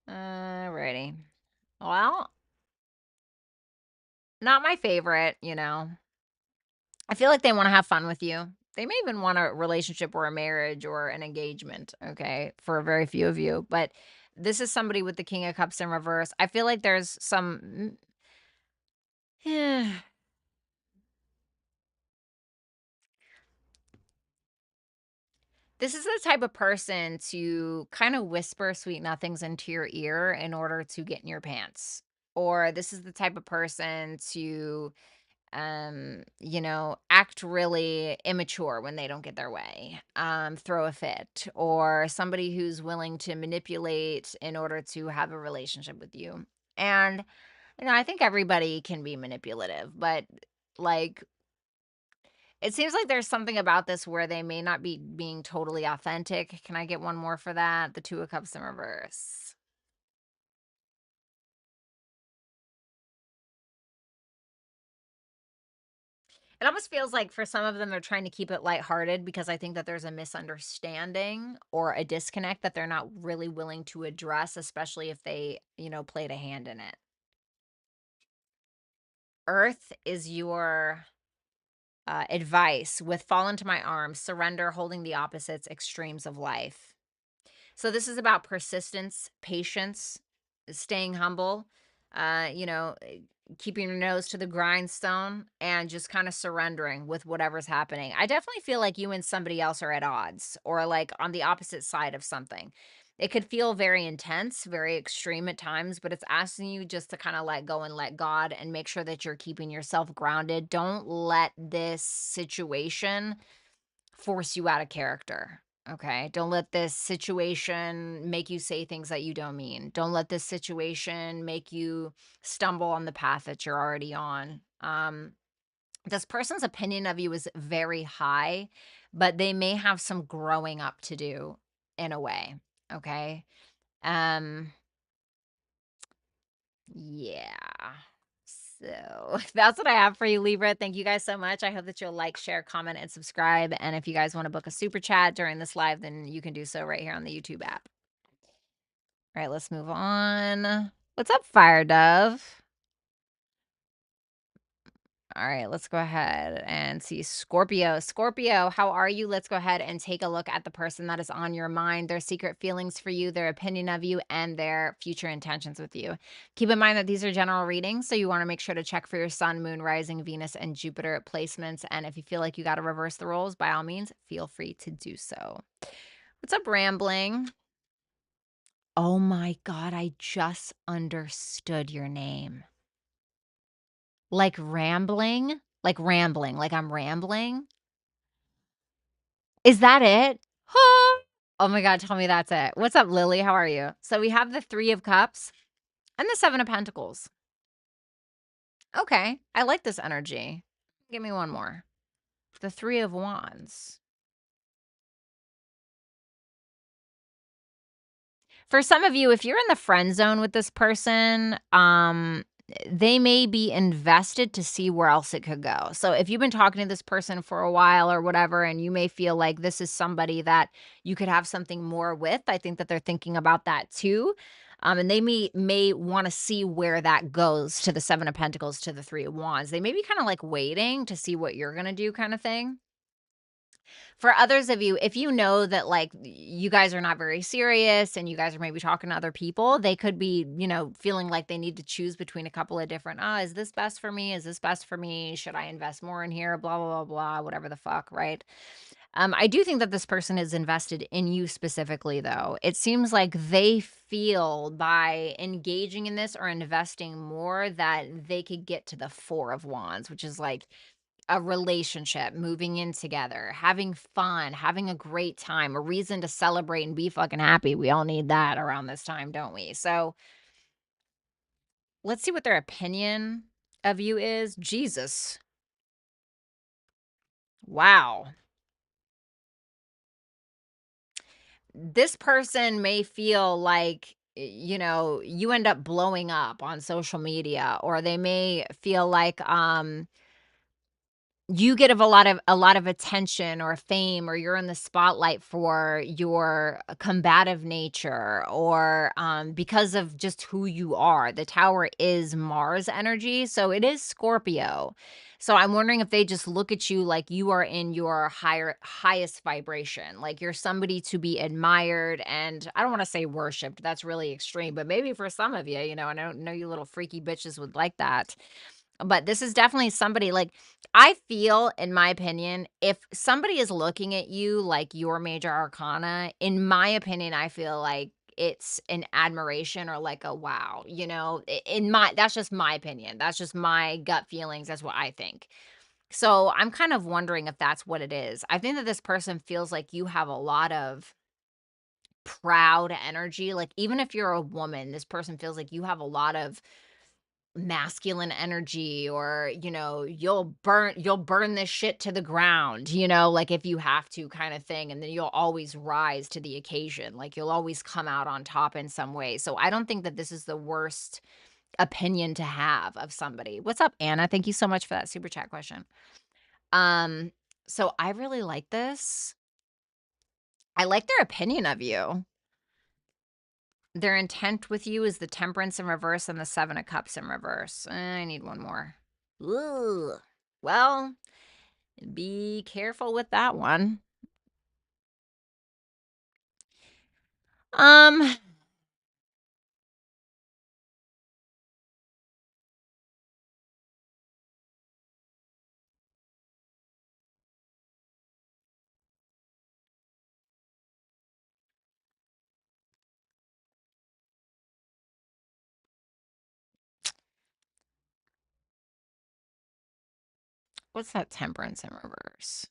Alrighty. Well, not my favorite, I feel like they wanna have fun with you. They may even want a relationship or a marriage or an engagement, okay, for a very few of you, but this is somebody with the King of Cups in reverse. I feel like there's some this is the type of person to kinda whisper sweet nothings into your ear in order to get in your pants. Or this is the type of person to act really immature when they don't get their way, throw a fit, or somebody who's willing to manipulate in order to have a relationship with you. And, I think everybody can be manipulative, but like, it seems like there's something about this where they may not be being totally authentic. Can I get one more for that? The Two of Cups in reverse. It almost feels like for some of them, they're trying to keep it lighthearted because I think that there's a misunderstanding or a disconnect that they're not really willing to address, especially if they, played a hand in it. Earth is your advice with fall into my arms, surrender, holding the opposites, extremes of life. So this is about persistence, patience, staying humble, uh, you know, eh, keeping your nose to the grindstone and just kind of surrendering with whatever's happening. I definitely feel like you and somebody else are at odds or like on the opposite side of something. It could feel very intense, very extreme at times, but it's asking you just to kind of let go and let God and make sure that you're keeping yourself grounded. Don't let this situation force you out of character. Okay. Don't let this situation make you say things that you don't mean. Don't let this situation make you stumble on the path that you're already on. This person's opinion of you is very high, but they may have some growing up to do in a way. Okay. Um, yeah. So that's what I have for you, Libra. Thank you guys so much. I hope that you'll like, share, comment, and subscribe. And if you guys want to book a super chat during this live, then you can do so right here on the YouTube app. All right, let's move on. What's up, Fire Dove? All right, let's go ahead and see Scorpio. Scorpio, how are you? Let's go ahead and take a look at the person that is on your mind, their secret feelings for you, their opinion of you, and their future intentions with you. Keep in mind that these are general readings, so you want to make sure to check for your sun, moon, rising, Venus, and Jupiter placements. And if you feel like you got to reverse the roles, by all means, feel free to do so. What's up, Rambling? Oh my God, I just understood your name. Like rambling? Like rambling, like I'm rambling? Is that it? Huh? Oh my God, tell me that's it. What's up, Lily? How are you? So we have the 3 of Cups and the 7 of Pentacles. Okay, I like this energy. Give me one more. The 3 of Wands. For some of you, if you're in the friend zone with this person, they may be invested to see where else it could go. So if you've been talking to this person for a while or whatever, and you may feel like this is somebody that you could have something more with, I think that they're thinking about that too. And they may want to see where that goes, to the 7 of Pentacles, to the 3 of Wands. They may be kind of like waiting to see what you're going to do, kind of thing. For others of you, if you know that, like, you guys are not very serious and you guys are maybe talking to other people, they could be, feeling like they need to choose between a couple of different, is this best for me? Is this best for me? Should I invest more in here? Blah, blah, blah, blah, whatever the fuck, right? I do think that this person is invested in you specifically, though. It seems like they feel by engaging in this or investing more that they could get to the 4 of Wands, which is like a relationship, moving in together, having fun, having a great time, a reason to celebrate and be fucking happy. We all need that around this time, don't we? So let's see what their opinion of you is. Jesus. Wow. This person may feel like, you end up blowing up on social media, or they may feel like, you get a lot of attention or fame, or you're in the spotlight for your combative nature, or because of just who you are. The Tower is Mars energy, so it is Scorpio. So I'm wondering if they just look at you like you are in your highest vibration, like you're somebody to be admired, and I don't want to say worshipped. That's really extreme, but maybe for some of you, and I don't know, you little freaky bitches would like that. But this is definitely somebody, like, I feel, in my opinion, if somebody is looking at you like your major arcana, in my opinion, I feel like it's an admiration or like a wow, that's just my opinion. That's just my gut feelings. That's what I think. So I'm kind of wondering if that's what it is. I think that this person feels like you have a lot of proud energy. Like, even if you're a woman, this person feels like you have a lot of masculine energy, or you'll burn this shit to the ground, like, if you have to, kind of thing, and then you'll always rise to the occasion, like you'll always come out on top in some way. So I don't think that this is the worst opinion to have of somebody. What's up, Anna? Thank you so much for that super chat question. So I really like this. I like their opinion of you. Their intent with you is the Temperance in reverse and the 7 of Cups in reverse. I need one more. Ooh. Well, be careful with that one. Um, what's that Temperance in reverse?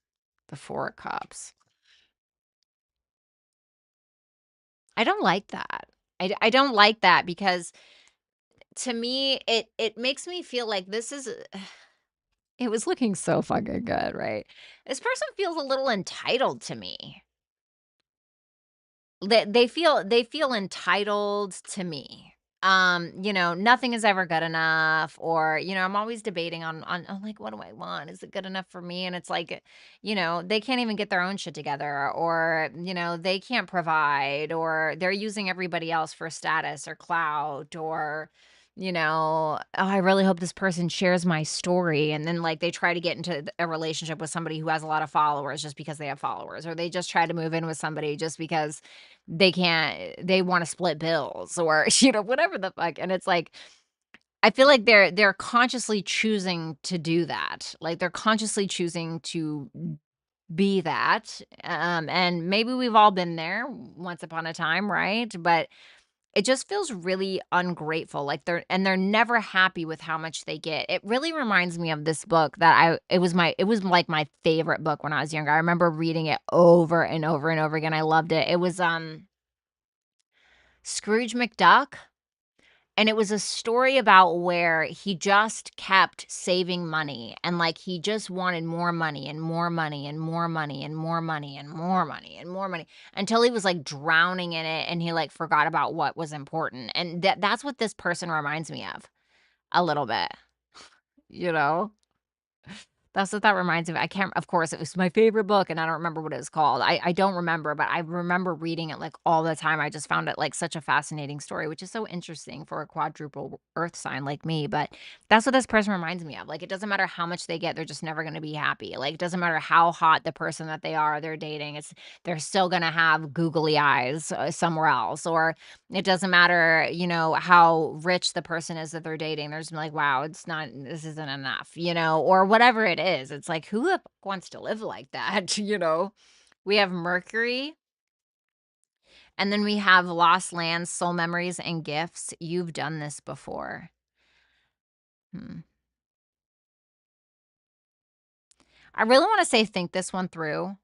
The 4 of Cups. I don't like that. I don't like that because to me, it makes me feel like this is it was looking so fucking good, right? This person feels a little entitled to me. They feel entitled to me. Nothing is ever good enough, or I'm always debating on like, what do I want? Is it good enough for me? And it's like, they can't even get their own shit together, or they can't provide, or they're using everybody else for status or clout, or oh, I really hope this person shares my story. And then, like, they try to get into a relationship with somebody who has a lot of followers just because they have followers, or they just try to move in with somebody just because they want to split bills, or whatever the fuck. And it's like, I feel like they're consciously choosing to do that. Like, they're consciously choosing to be that. And maybe we've all been there once upon a time, right? But it just feels really ungrateful. Like, they're never happy with how much they get. It really reminds me of this book that it was like my favorite book when I was younger. I remember reading it over and over and over again. I loved it. It was Scrooge McDuck. And it was a story about where he just kept saving money, and, like, he just wanted more money and more money and more money and more money and more money and more money until he was, like, drowning in it, and he, like, forgot about what was important. And that's what this person reminds me of a little bit, you know? That's what that reminds me of. I can't, of course, it was my favorite book, and I don't remember what it was called. I don't remember, but I remember reading it, like, all the time. I just found it, like, such a fascinating story, which is so interesting for a quadruple earth sign like me. But that's what this person reminds me of. Like, it doesn't matter how much they get, they're just never gonna be happy. Like, it doesn't matter how hot the person that they're dating, they're still gonna have googly eyes, somewhere else. Or it doesn't matter, how rich the person is that they're dating. There's like, wow, this isn't enough, or whatever it is. It's like, who the fuck wants to live like that? We have Mercury, and then we have lost lands, soul memories, and gifts. You've done this before. I really want to say, think this one through.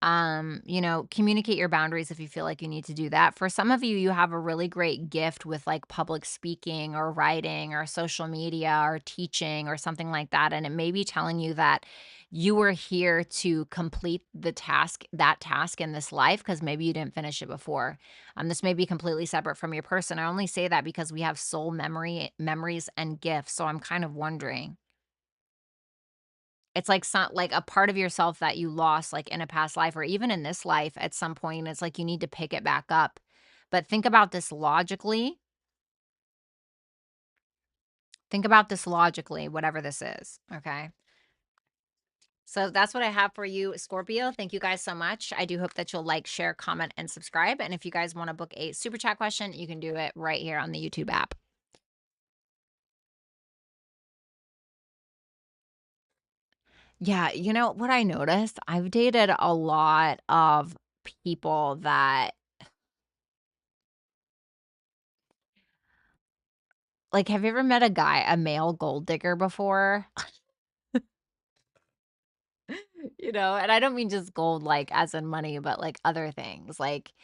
Communicate your boundaries if you feel like you need to do that. For some of you, you have a really great gift with, like, public speaking or writing or social media or teaching or something like that. And it may be telling you that you were here to complete that task in this life, because maybe you didn't finish it before. This may be completely separate from your person. I only say that because we have soul memories and gifts. So I'm kind of wondering, it's like like a part of yourself that you lost, like, in a past life or even in this life at some point. It's like you need to pick it back up. But think about this logically. Think about this logically, whatever this is. Okay. So that's what I have for you, Scorpio. Thank you guys so much. I do hope that you'll like, share, comment, and subscribe. And if you guys want to book a super chat question, you can do it right here on the YouTube app. Yeah. You know what I noticed? I've dated a lot of people that, like, have you ever met a male gold digger before? And I don't mean just gold, like, as in money, but, like, other things. Like,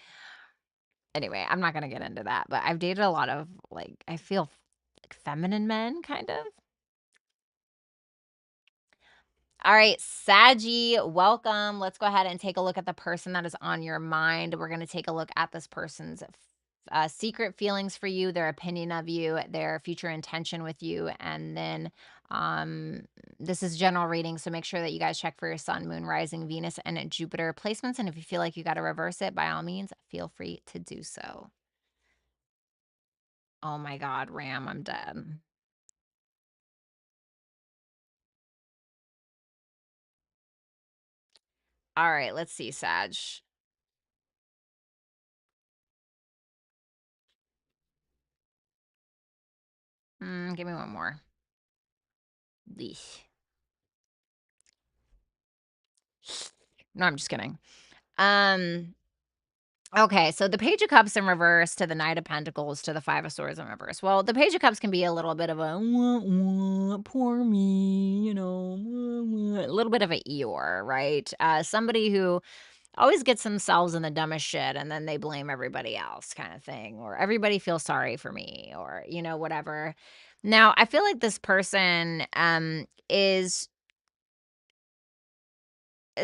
anyway, I'm not gonna get into that, but I've dated a lot of, like, I feel like feminine men, kind of. All right, Saggy, welcome. Let's go ahead and take a look at the person that is on your mind. We're going to take a look at this person's secret feelings for you, their opinion of you, their future intention with you. And then this is general reading. So make sure that you guys check for your sun, moon, rising, Venus, and Jupiter placements. And if you feel like you got to reverse it, by all means, feel free to do so. Oh my God, Ram, I'm dead. All right, let's see, Sag. Give me one more. Eesh. No, I'm just kidding. Okay, so the Page of Cups in reverse to the Knight of Pentacles to the Five of Swords in reverse. Well, the Page of Cups can be a little bit of a "Wah, wah, poor me," a little bit of a Eeyore, right? Somebody who always gets themselves in the dumbest shit and then they blame everybody else kind of thing, or everybody feels sorry for me, or, whatever. Now, I feel like this person is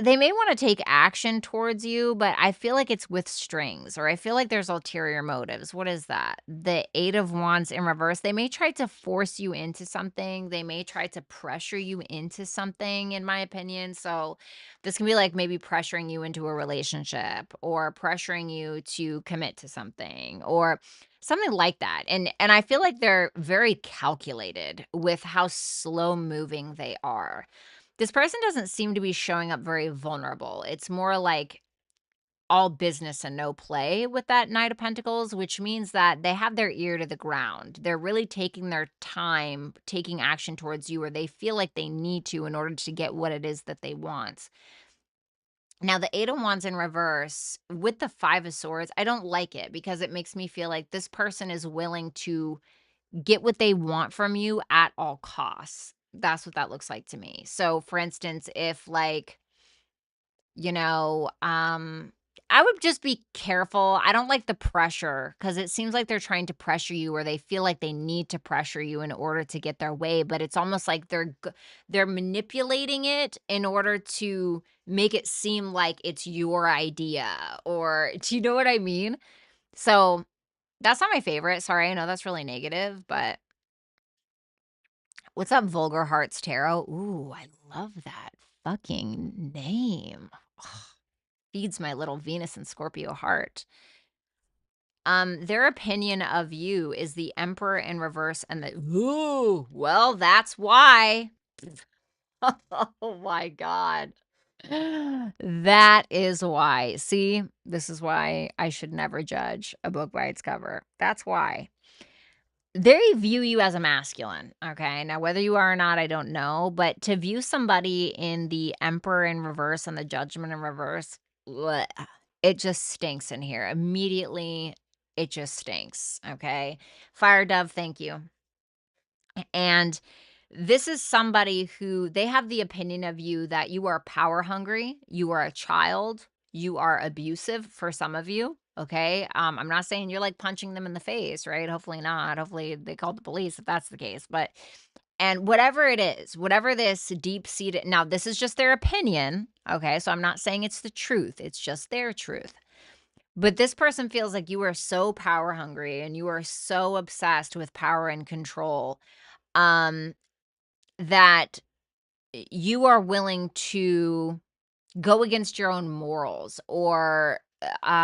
they may wanna take action towards you, but I feel like it's with strings, or I feel like there's ulterior motives. What is that? The 8 of Wands in reverse. They may try to force you into something. They may try to pressure you into something, in my opinion. So, this can be, like, maybe pressuring you into a relationship, or pressuring you to commit to something, or something like that. And I feel like they're very calculated with how slow moving they are. This person doesn't seem to be showing up very vulnerable. It's more like all business and no play with that Knight of Pentacles, which means that they have their ear to the ground. They're really taking their time, taking action towards you, or they feel like they need to in order to get what it is that they want. Now, the 8 of Wands in reverse with the 5 of Swords, I don't like it because it makes me feel like this person is willing to get what they want from you at all costs. That's what that looks like to me. So, for instance, if like, you know, I would just be careful. I don't like the pressure because it seems like they're trying to pressure you, or they feel like they need to pressure you in order to get their way, but it's almost like they're manipulating it in order to make it seem like it's your idea, or do you know what I mean? So, that's not my favorite. Sorry, I know that's really negative, but what's up, Vulgar Hearts Tarot? Ooh, I love that fucking name. Feeds my little Venus and Scorpio heart. Their opinion of you is the Emperor in reverse and the ooh, well, that's why. Oh my God. That is why. See, this is why I should never judge a book by its cover. That's why. They view you as a masculine, okay? Now, whether you are or not, I don't know, but to view somebody in the Emperor in reverse and the Judgment in reverse, bleh, it just stinks in here. Immediately, it just stinks, okay? Fire Dove, thank you. And this is somebody who they have the opinion of you that you are power hungry, you are a child, you are abusive for some of you. Okay. I'm not saying you're like punching them in the face, right? Hopefully not. Hopefully they called the police if that's the case. But, and whatever it is, whatever this deep seated, now this is just their opinion. Okay. So I'm not saying it's the truth, it's just their truth. But this person feels like you are so power hungry and you are so obsessed with power and control. Um, that you are willing to go against your own morals, or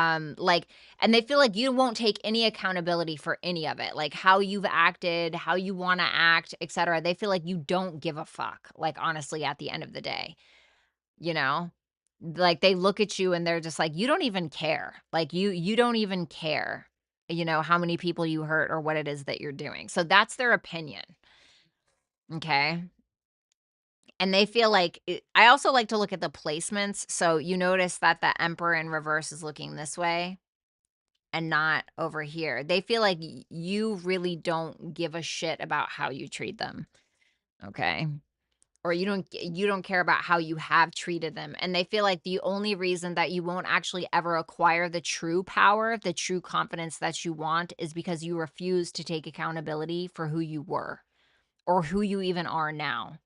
like, and they feel like you won't take any accountability for any of it, like how you've acted, how you want to act, etc. They feel like you don't give a fuck, like, honestly, at the end of the day, you know like they look at you and they're just like, you don't even care, like you don't even care, how many people you hurt or what it is that you're doing. So that's their opinion. Okay. And they feel like I also like to look at the placements. So you notice that the Emperor in reverse is looking this way and not over here. They feel like you really don't give a shit about how you treat them. Okay. Or you don't care about how you have treated them. And they feel like the only reason that you won't actually ever acquire the true power, the true confidence that you want, is because you refuse to take accountability for who you were or who you even are now.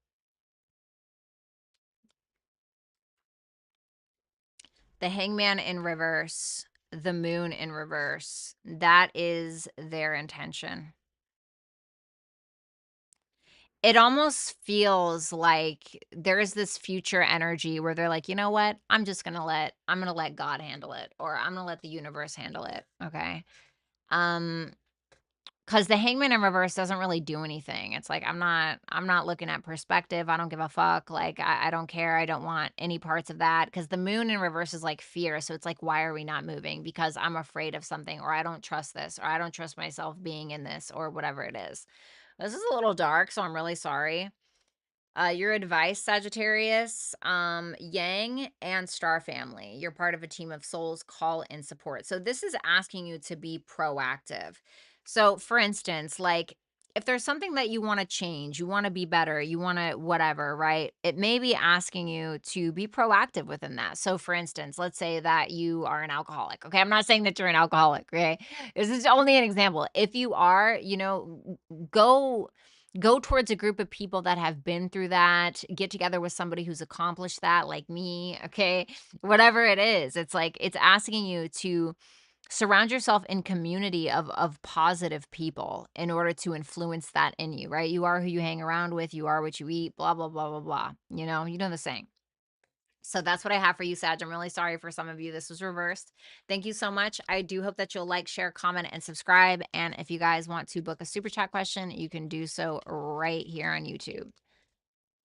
The Hangman in reverse, the Moon in reverse. That is their intention. It almost feels like there is this future energy where they're like, "You know what? I'm gonna let God handle it, or I'm gonna let the universe handle it." Okay. Um, 'Cause the Hangman in reverse doesn't really do anything. It's like, I'm not looking at perspective, I don't give a fuck, like, I don't care, I don't want any parts of that. Because the Moon in reverse is, like, fear, so it's like, why are we not moving? Because I'm afraid of something, or I don't trust this, or I don't trust myself being in this, or whatever it is. This is a little dark, so I'm really sorry. Your advice, Sagittarius, Yang and Star Family. You're part of a team of souls, call and support. So this is asking you to be proactive. So for instance, like, if there's something that you want to change, you want to be better, you want to whatever, right? It may be asking you to be proactive within that. So, for instance, let's say that you are an alcoholic. Okay. I'm not saying that you're an alcoholic. Okay. This is only an example. If you are, go. Go towards a group of people that have been through that, get together with somebody who's accomplished that, like me, okay? Whatever it is, it's like it's asking you to surround yourself in community of positive people in order to influence that in you, right? You are who you hang around with, you are what you eat, blah blah blah blah blah. You know the saying. So that's what I have for you, Sag. I'm really sorry for some of you. This was reversed. Thank you so much. I do hope that you'll like, share, comment, and subscribe. And if you guys want to book a super chat question, you can do so right here on YouTube.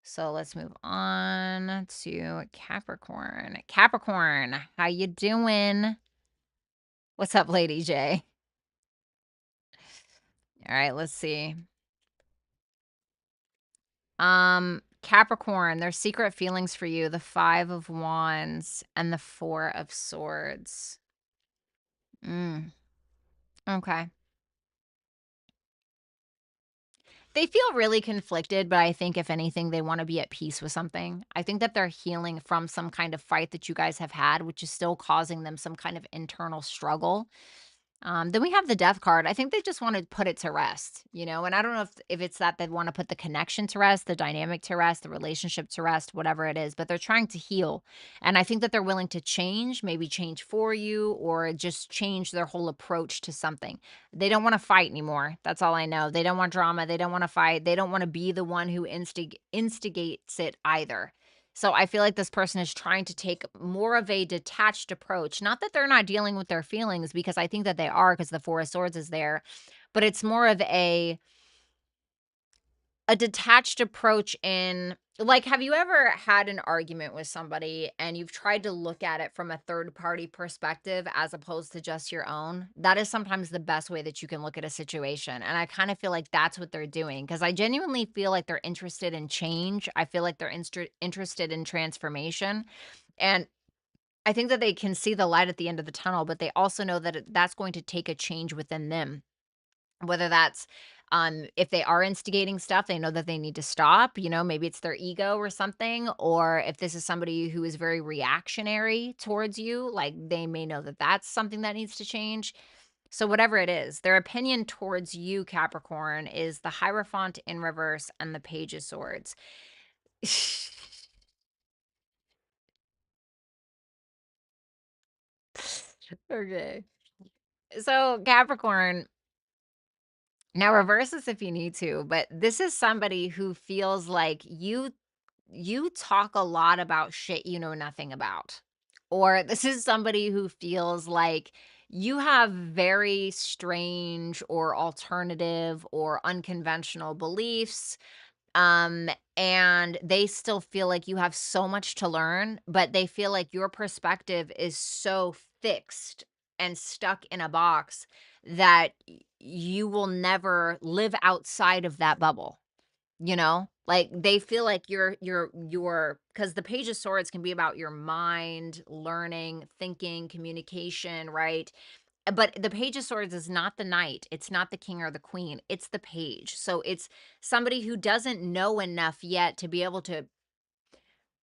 So let's move on to Capricorn. Capricorn, how you doing? What's up, Lady J? All right, let's see. Capricorn, there's secret feelings for you, the 5 of Wands and the 4 of Swords. Okay. They feel really conflicted, but I think if anything, they want to be at peace with something. I think that they're healing from some kind of fight that you guys have had, which is still causing them some kind of internal struggle. Then we have the death card. I think they just want to put it to rest, and I don't know if it's that they want to put the connection to rest, the dynamic to rest, the relationship to rest, whatever it is, but they're trying to heal. And I think that they're willing to change, maybe change for you or just change their whole approach to something. They don't want to fight anymore. That's all I know. They don't want drama. They don't want to fight. They don't want to be the one who instigates it either. So I feel like this person is trying to take more of a detached approach. Not that they're not dealing with their feelings, because I think that they are, because the 4 of Swords is there, but it's more of a detached approach in, like, have you ever had an argument with somebody and you've tried to look at it from a third party perspective as opposed to just your own? That is sometimes the best way that you can look at a situation. And I kind of feel like that's what they're doing, because I genuinely feel like they're interested in change. I feel like they're interested in transformation. And I think that they can see the light at the end of the tunnel, but they also know that that's going to take a change within them. Whether that's, if they are instigating stuff, they know that they need to stop, maybe it's their ego or something, or if this is somebody who is very reactionary towards you, like, they may know that that's something that needs to change. So whatever it is, their opinion towards you, Capricorn, is the Hierophant in reverse and the Page of Swords. Okay. So Capricorn, now reverse this if you need to, but this is somebody who feels like you talk a lot about shit you know nothing about. Or this is somebody who feels like you have very strange or alternative or unconventional beliefs, and they still feel like you have so much to learn, but they feel like your perspective is so fixed and stuck in a box that you will never live outside of that bubble. Like, they feel like you're because the Page of Swords can be about your mind, learning, thinking, communication, right? But the Page of Swords is not the knight, it's not the king or the queen, it's the page. So it's somebody who doesn't know enough yet to be able to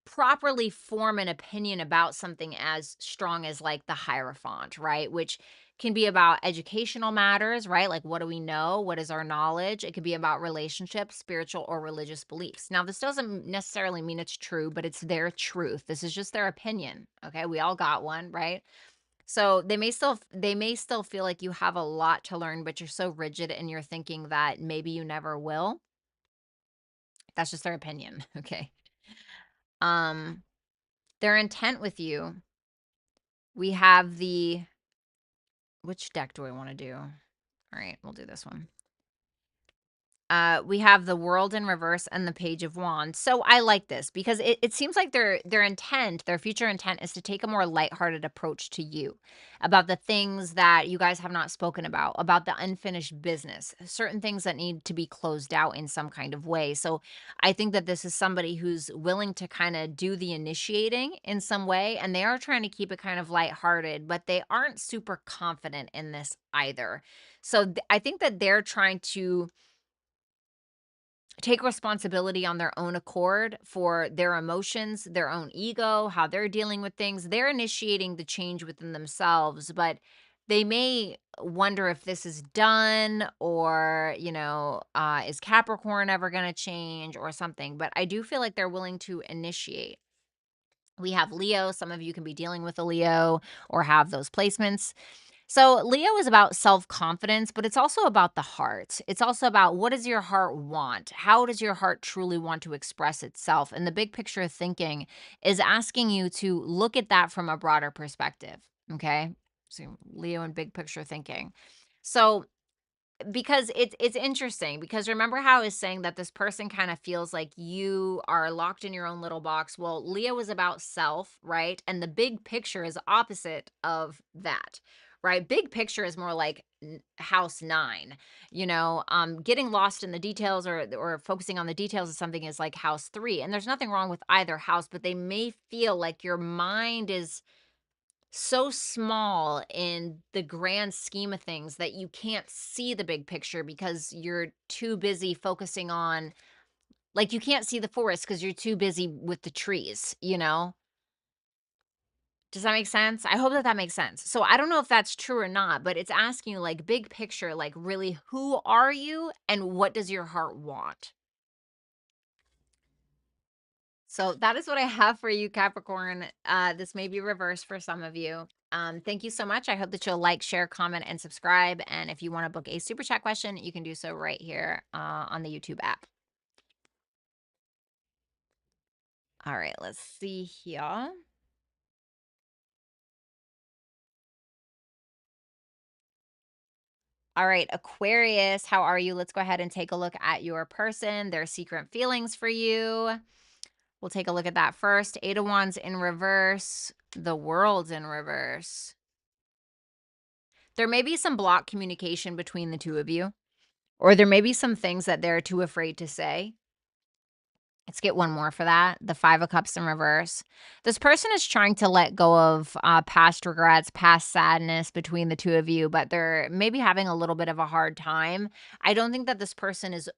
properly form an opinion about something as strong as, like, the Hierophant, right? Which can be about educational matters, right? Like, what do we know? What is our knowledge? It could be about relationships, spiritual or religious beliefs. Now, this doesn't necessarily mean it's true, but it's their truth. This is just their opinion. Okay. We all got one, right? So they may still feel like you have a lot to learn, but you're so rigid in your thinking that maybe you never will. That's just their opinion. Okay. Um, their intent with you, we have which deck do I want to do? All right, we'll do this one. We have the World in reverse and the Page of Wands. So I like this because it seems like their future intent is to take a more lighthearted approach to you about the things that you guys have not spoken about the unfinished business, certain things that need to be closed out in some kind of way. So I think that this is somebody who's willing to kind of do the initiating in some way, and they are trying to keep it kind of lighthearted, but they aren't super confident in this either. So I think that they're trying to take responsibility on their own accord for their emotions, their own ego, how they're dealing with things. They're initiating the change within themselves, but they may wonder if this is done or, is Capricorn ever going to change or something. But I do feel like they're willing to initiate. We have Leo. Some of you can be dealing with a Leo or have those placements. So Leo is about self-confidence, but it's also about the heart. It's also about, what does your heart want? How does your heart truly want to express itself? And the big picture thinking is asking you to look at that from a broader perspective. Okay. So Leo and big picture thinking. So because it's interesting, because remember how I was saying that this person kind of feels like you are locked in your own little box. Well, Leo is about self, right? And the big picture is opposite of that, right? Big picture is more like house 9, getting lost in the details or focusing on the details of something is like house 3. And there's nothing wrong with either house, but they may feel like your mind is so small in the grand scheme of things that you can't see the big picture because you're too busy focusing on, like, you can't see the forest because you're too busy with the trees. Does that make sense? I hope that that makes sense. So I don't know if that's true or not, but it's asking you, like, big picture, like, really, who are you and what does your heart want? So that is what I have for you, Capricorn. This may be reversed for some of you. Thank you so much. I hope that you'll like, share, comment, and subscribe. And if you want to book a super chat question, you can do so right here on the YouTube app. All right, let's see here. All right, Aquarius, how are you? Let's go ahead and take a look at your person, their secret feelings for you. We'll take a look at that first. 8 of Wands in reverse, the World's in reverse. There may be some blocked communication between the two of you, or there may be some things that they're too afraid to say. Let's get one more for that. The 5 of Cups in reverse. This person is trying to let go of past regrets, past sadness between the two of you, but they're maybe having a little bit of a hard time. I don't think that this person is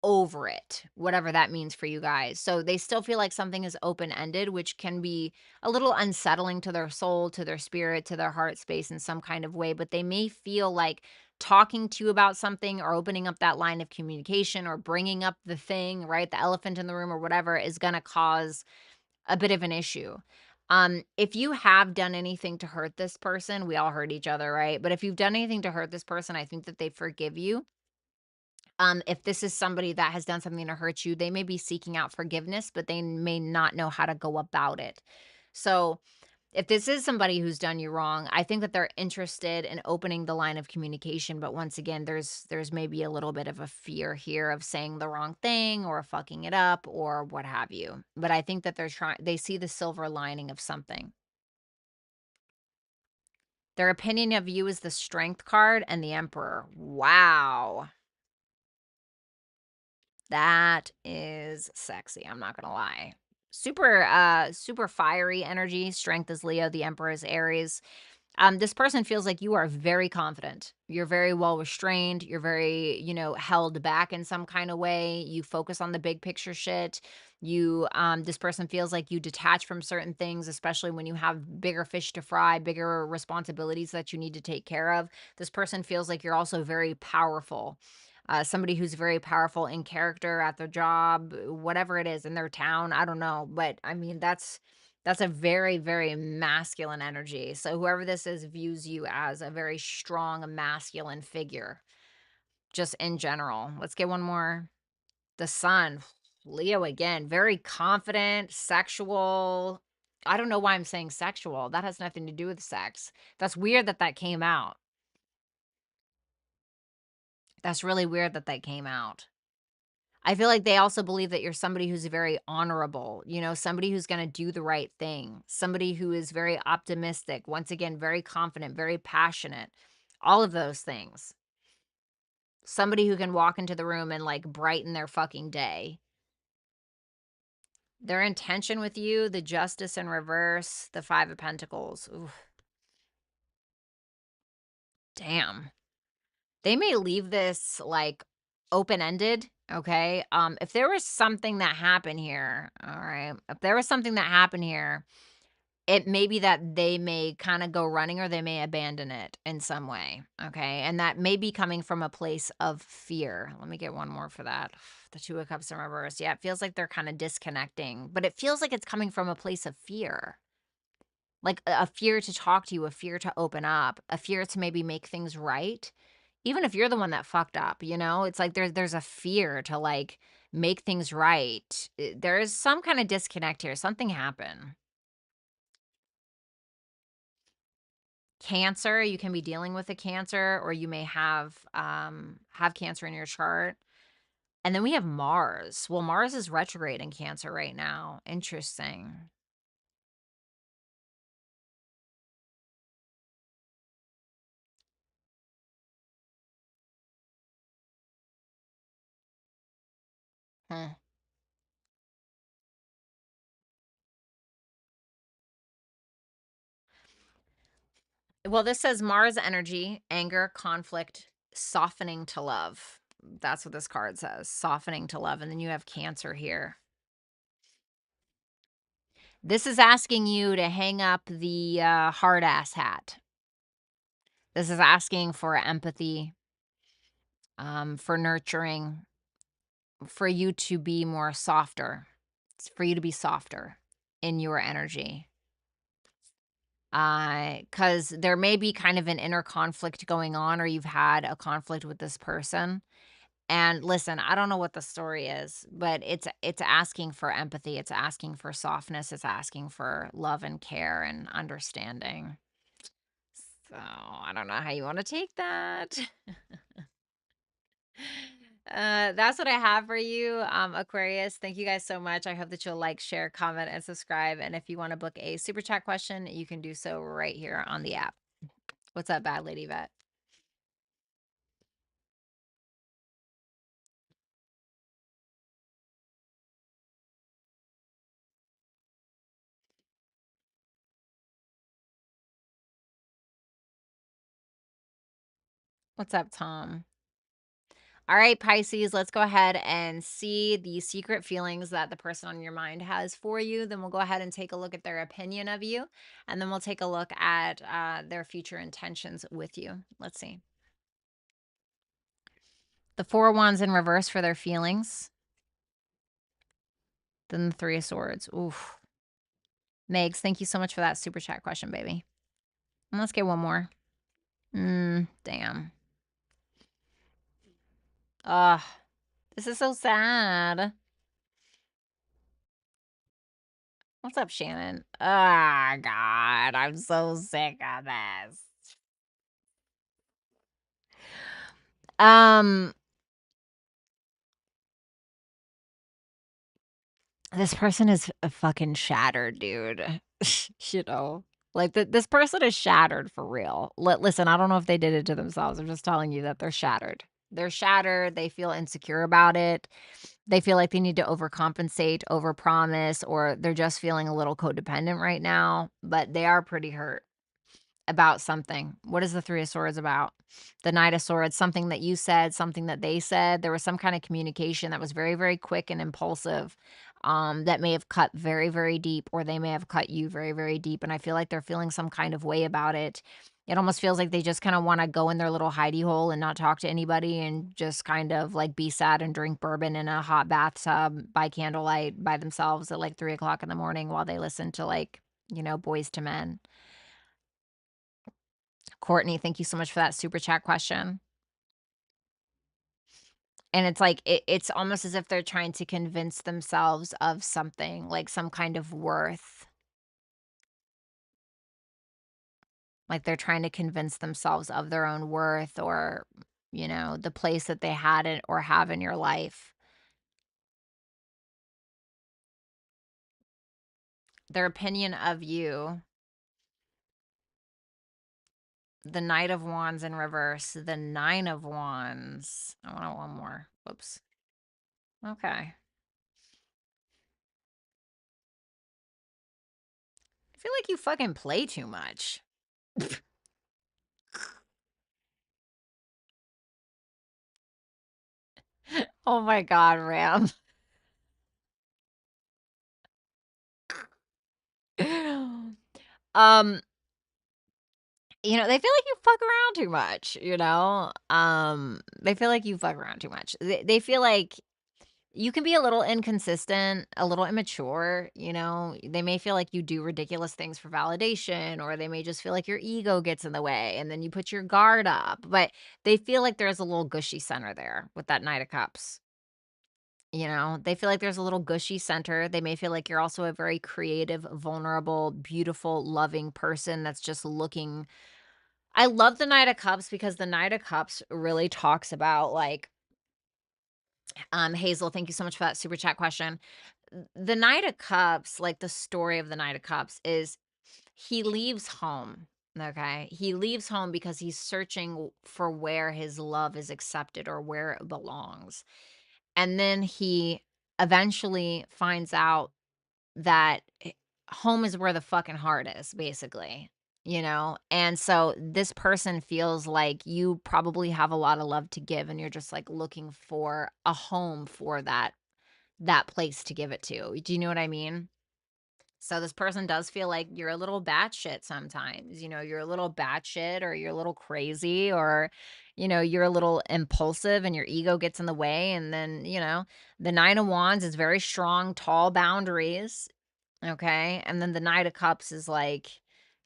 over it, whatever that means for you guys. So they still feel like something is open-ended, which can be a little unsettling to their soul, to their spirit, to their heart space in some kind of way, but they may feel like talking to you about something or opening up that line of communication or bringing up the thing, right? The elephant in the room or whatever is going to cause a bit of an issue. If you have done anything to hurt this person, we all hurt each other, right? But if you've done anything to hurt this person, I think that they forgive you. If this is somebody that has done something to hurt you, they may be seeking out forgiveness, but they may not know how to go about it. So, if this is somebody who's done you wrong, I think that they're interested in opening the line of communication, but once again, there's maybe a little bit of a fear here of saying the wrong thing or fucking it up or what have you. But I think that they see the silver lining of something. Their opinion of you is the Strength card and the Emperor. Wow. That is sexy, I'm not gonna lie. Super fiery energy. Strength is Leo, the Emperor is Aries. This person feels like you are very confident. You're very well restrained. You're very, held back in some kind of way. You focus on the big picture shit. This person feels like you detach from certain things, especially when you have bigger fish to fry, bigger responsibilities that you need to take care of. This person feels like you're also very powerful. Somebody who's very powerful in character at their job, whatever it is in their town. I don't know. But I mean, that's a very, very masculine energy. So whoever this is views you as a very strong masculine figure, just in general. Let's get one more. The Sun, Leo again, very confident, sexual. I don't know why I'm saying sexual. That has nothing to do with sex. That's weird that that came out. That's really weird that that came out. I feel like they also believe that you're somebody who's very honorable, somebody who's going to do the right thing, somebody who is very optimistic, once again, very confident, very passionate, all of those things. Somebody who can walk into the room and like brighten their fucking day. Their intention with you, the Justice in reverse, the 5 of Pentacles. Ooh, damn. They may leave this like open-ended, Okay. If there was something that happened here, all right. If there was something that happened here, it may be that they may kind of go running or they may abandon it in some way. Okay. And that may be coming from a place of fear. Let me get one more for that. The Two of Cups in reverse. Yeah, it feels like they're kind of disconnecting, but it feels like it's coming from a place of fear. Like a fear to talk to you, a fear to open up, a fear to maybe make things right. Even if you're the one that fucked up, you know, it's like there's a fear to like make things right. There is some kind of disconnect here. Something happened. Cancer, you can be dealing with a cancer, or you may have cancer in your chart. And then we have Mars. Well, Mars is retrograde in Cancer right now. Interesting. Hmm. Well, this says Mars energy, anger, conflict, softening to love. That's what this card says, softening to love. And then you have Cancer here. This is asking you to hang up the hard ass hat. This is asking for empathy, for nurturing, for you to be more softer. It's for you to be softer in your energy. Because there may be kind of an inner conflict going on, or you've had a conflict with this person. And listen, I don't know what the story is, but it's asking for empathy, it's asking for softness, it's asking for love and care and understanding. So, I don't know how you wanna take that. That's what I have for you, Aquarius. Thank you guys so much. I hope that you'll like, share, comment, and subscribe. And if you wanna book a super chat question, you can do so right here on the app. What's up, bad lady vet? What's up, Tom? All right, Pisces, let's go ahead and see the secret feelings that the person on your mind has for you. Then we'll go ahead and take a look at their opinion of you. And then we'll take a look at their future intentions with you. Let's see. The Four of Wands in reverse for their feelings. Then the Three of Swords. Oof. Megs, thank you so much for that super chat question, baby. And let's get one more. Damn. Ugh. This is so sad. What's up, Shannon? Ah, God, I'm so sick of this. This person is a fucking shattered, dude. You know? Like, this person is shattered for real. Listen, I don't know if they did it to themselves. I'm just telling you that they're shattered. They're shattered. They feel insecure about it. They feel like they need to overcompensate, overpromise, or they're just feeling a little codependent right now, but they are pretty hurt about something. What is the Three of Swords about? The Knight of Swords, something that you said, something that they said. There was some kind of communication that was very, very quick and impulsive, that may have cut very, very deep, or they may have cut you very, very deep. And I feel like they're feeling some kind of way about it. It almost feels like they just kind of want to go in their little hidey hole and not talk to anybody and just kind of like be sad and drink bourbon in a hot bathtub by candlelight by themselves at like 3 o'clock in the morning while they listen to like, Boys to Men. Courtney, thank you so much for that super chat question. And it's like it's almost as if they're trying to convince themselves of something, like some kind of worth. Like they're trying to convince themselves of their own worth, or, the place that they had it or have in your life. Their opinion of you. The Knight of Wands in reverse, the Nine of Wands. I want one more. Whoops. Okay. I feel like you fucking play too much. Oh my God, Ram. um, they feel like you fuck around too much, you know? They feel like you fuck around too much. They feel like you can be a little inconsistent, a little immature, They may feel like you do ridiculous things for validation, or they may just feel like your ego gets in the way and then you put your guard up. But they feel like there's a little gushy center there with that Knight of Cups. They feel like there's a little gushy center. They may feel like you're also a very creative, vulnerable, beautiful, loving person that's just looking. I love the Knight of Cups because the Knight of Cups really talks about like, Hazel, thank you so much for that super chat question. The Knight of Cups, like the story of the Knight of Cups is he leaves home. Okay. He leaves home because he's searching for where his love is accepted or where it belongs. And then he eventually finds out that home is where the fucking heart is, basically. And so this person feels like you probably have a lot of love to give, and you're just like looking for a home for that place to give it to. Do you know what I mean? So this person does feel like you're a little batshit sometimes. You're a little batshit, or you're a little crazy, or you're a little impulsive and your ego gets in the way. And then, the Nine of Wands is very strong, tall boundaries. Okay. And then the Knight of Cups is like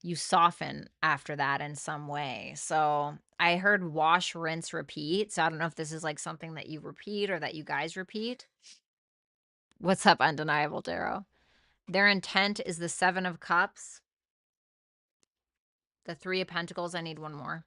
you soften after that in some way. So I heard wash, rinse, repeat. So I don't know if this is like something that you repeat or that you guys repeat. What's up, Undeniable Tarot? Their intent is the Seven of Cups, the Three of Pentacles. I need one more.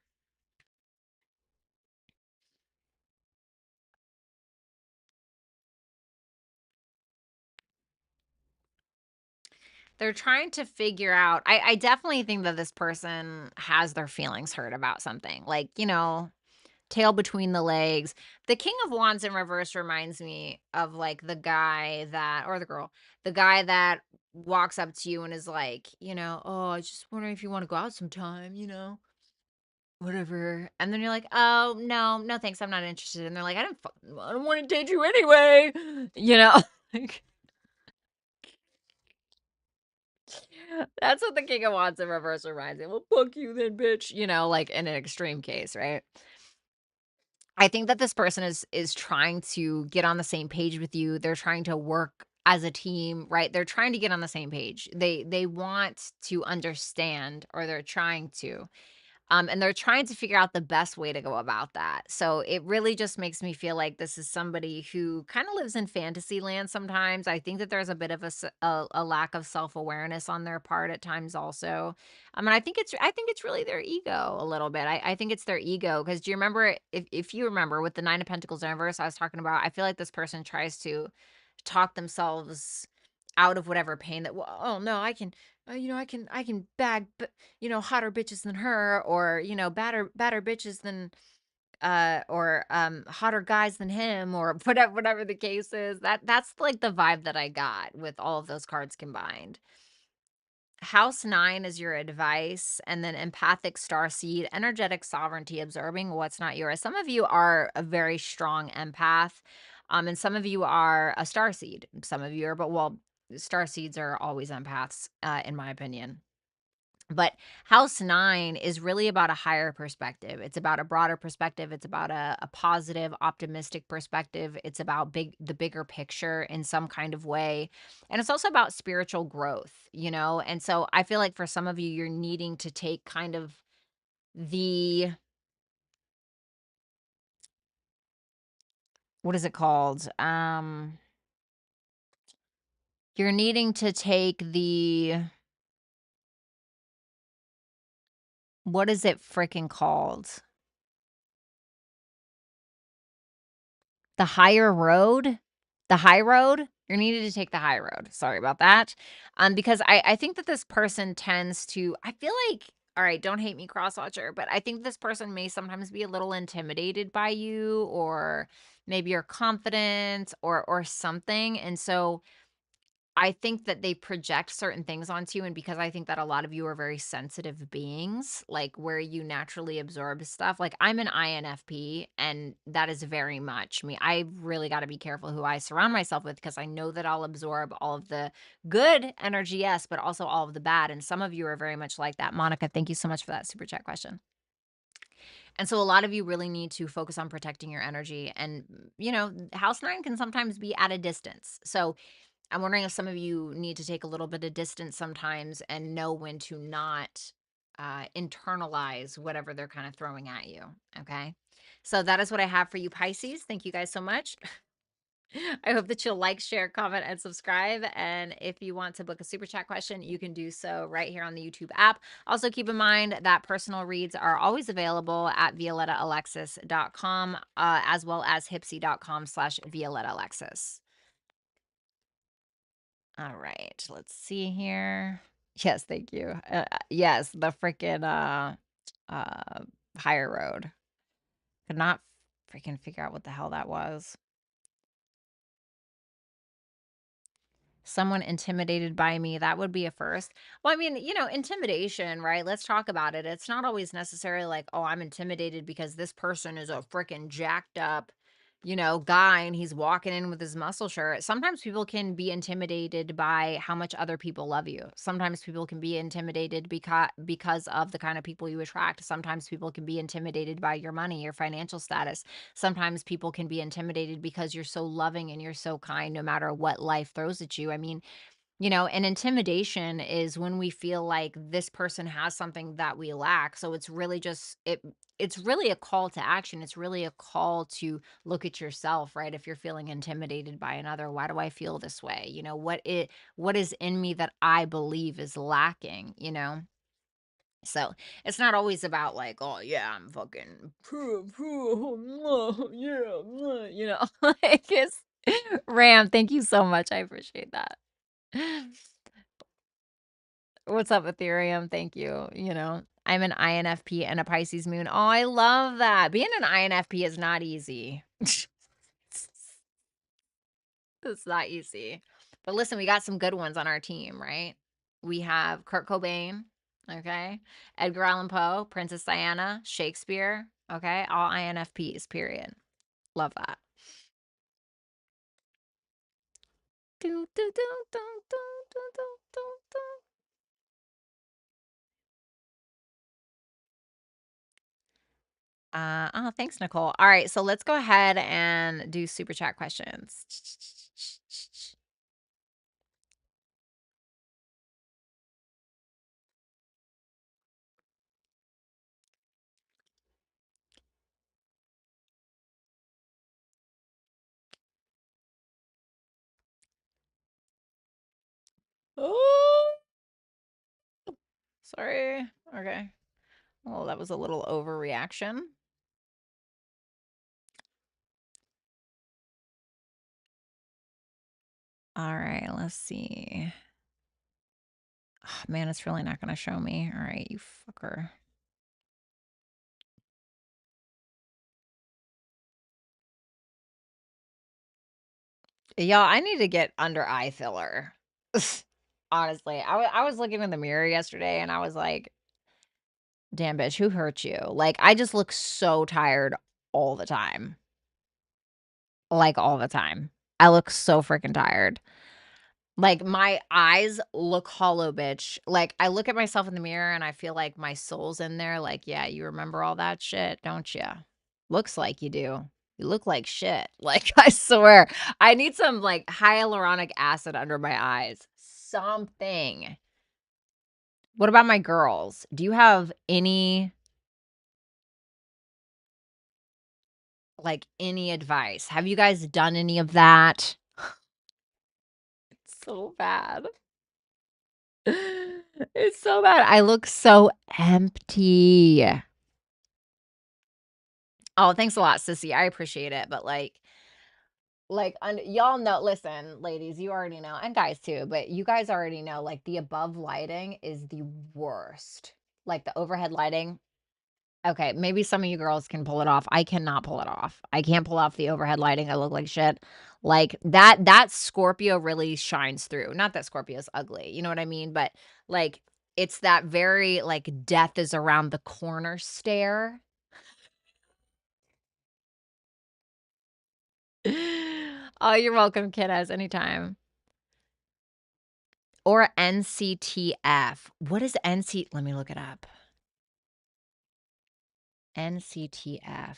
They're trying to figure out. I definitely think that this person has their feelings hurt about something. Like, tail between the legs. The King of Wands in reverse reminds me of like the guy that, or the girl, the guy that walks up to you and is like, oh, I just wondering if you want to go out sometime, whatever. And then you're like, oh, no, no, thanks. I'm not interested. And they're like, I don't want to date you anyway. Like, that's what the King of Wands in reverse reminds me. Well, fuck you then, bitch. Like in an extreme case, right? I think that this person is trying to get on the same page with you. They're trying to work as a team, right? They're trying to get on the same page. They want to understand, or they're trying to. And they're trying to figure out the best way to go about that. So it really just makes me feel like this is somebody who kind of lives in fantasy land sometimes. I think that there's a bit of a lack of self-awareness on their part at times also. I mean, I think it's really their ego a little bit. I think it's their ego, because do you remember, if you remember with the Nine of Pentacles in reverse I was talking about, I feel like this person tries to talk themselves out of whatever pain that, well, oh no, I can bag, hotter bitches than her, or, badder bitches than, or, hotter guys than him, or whatever the case is. That's like the vibe that I got with all of those cards combined. House 9 is your advice, and then empathic starseed, energetic sovereignty, absorbing what's not yours. Some of you are a very strong empath, and some of you are a starseed. Some of you are, but well, starseeds are always empaths, in my opinion. But house 9 is really about a higher perspective. It's about a broader perspective. It's about a positive, optimistic perspective. It's about the bigger picture in some kind of way. And it's also about spiritual growth. And so I feel like for some of you, you're needing to take kind of the, what is it called? You're needing to take the, what is it freaking called? The higher road? The high road? You're needed to take the high road. Sorry about that. Because I think that this person tends to, I feel like, all right, don't hate me, crosswatcher, but I think this person may sometimes be a little intimidated by you, or maybe your confidence, or something. And so I think that they project certain things onto you, and because I think that a lot of you are very sensitive beings, like, where you naturally absorb stuff. Like, I'm an INFP, and that is very much me. I really gotta be careful who I surround myself with because I know that I'll absorb all of the good energy, yes, but also all of the bad, and some of you are very much like that. Monica, thank you so much for that super chat question. And so a lot of you really need to focus on protecting your energy, and, house 9 can sometimes be at a distance. So I'm wondering if some of you need to take a little bit of distance sometimes and know when to not internalize whatever they're kind of throwing at you. Okay. So that is what I have for you, Pisces. Thank you guys so much. I hope that you'll like, share, comment, and subscribe. And if you want to book a super chat question, you can do so right here on the YouTube app. Also, keep in mind that personal reads are always available at violettaalexis.com, as well as hipsy.com/violettaalexis. All right, let's see here. Yes, thank you. Yes, the freaking uh higher road. Could not freaking figure out what the hell that was. Someone intimidated by me, that would be a first. Well, I mean, intimidation, right? Let's talk about it. It's not always necessarily like, oh, I'm intimidated because this person is a freaking jacked up, guy and he's walking in with his muscle shirt. Sometimes people can be intimidated by how much other people love you. Sometimes people can be intimidated because of the kind of people you attract. Sometimes people can be intimidated by your money, your financial status. Sometimes people can be intimidated because you're so loving and you're so kind no matter what life throws at you. I mean, and intimidation is when we feel like this person has something that we lack. So it's really just it's really a call to action. It's really a call to look at yourself, right? If you're feeling intimidated by another, why do I feel this way? What is in me that I believe is lacking? So it's not always about like, oh yeah, I'm fucking yeah, like it's Ram, thank you so much. I appreciate that. What's up, Ethereum? Thank you. I'm an INFP and a Pisces moon. Oh, I love that. Being an INFP is not easy. It's not easy. But listen, we got some good ones on our team, right? We have Kurt Cobain, okay? Edgar Allan Poe, Princess Diana, Shakespeare, okay? All INFPs, period. Love that. Do, do, do, do, do, do, do, do, do. Oh, thanks, Nicole. All right, so let's go ahead and do super chat questions. Oh, sorry. Okay. Well, that was a little overreaction. All right, let's see. Oh, man, it's really not going to show me. All right, you fucker. Y'all, I need to get under eye filler. Honestly, I was looking in the mirror yesterday and I was like, damn, bitch, who hurt you? Like, I just look so tired all the time. Like, all the time. I look so freaking tired. Like, my eyes look hollow, bitch. Like, I look at myself in the mirror and I feel like my soul's in there. Like, yeah, you remember all that shit, don't you? Looks like you do. You look like shit. Like, I swear. I need some, like, hyaluronic acid under my eyes. Something. What about my girls? Do you have any, like, any advice? Have you guys done any of that? It's so bad. It's so bad. I look so empty. Oh, thanks a lot, sissy. I appreciate it. But y'all know, listen, ladies, you already know, and guys too, but you guys already know, like, the above lighting is the worst. Like the overhead lighting. Okay, maybe some of you girls can pull it off. I cannot pull it off. I can't pull off the overhead lighting. I look like shit. Like that Scorpio really shines through. Not that Scorpio's ugly, you know what I mean? But like it's that very like death is around the corner stare. Oh, you're welcome, kiddos, anytime. Or NCTF. What is NC? Let me look it up. NCTF.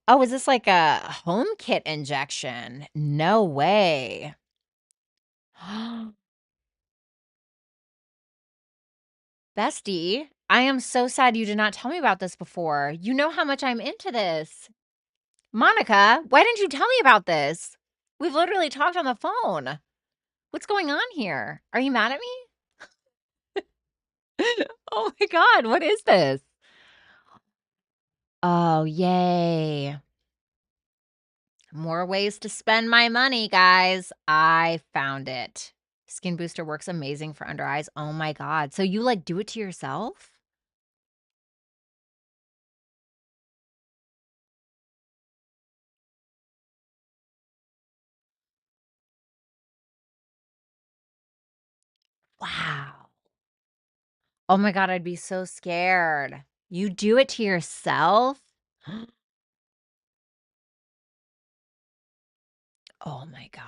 Oh, is this like a home kit injection? No way. Bestie, I am so sad you did not tell me about this before. You know how much I'm into this. Monica, why didn't you tell me about this? We've literally talked on the phone. What's going on here? Are you mad at me? Oh my God, what is this? Oh, yay. More ways to spend my money, guys. I found it. Skin booster works amazing for under eyes. Oh my God. So you like do it to yourself? Wow. Oh my God, I'd be so scared. You do it to yourself? Oh my God.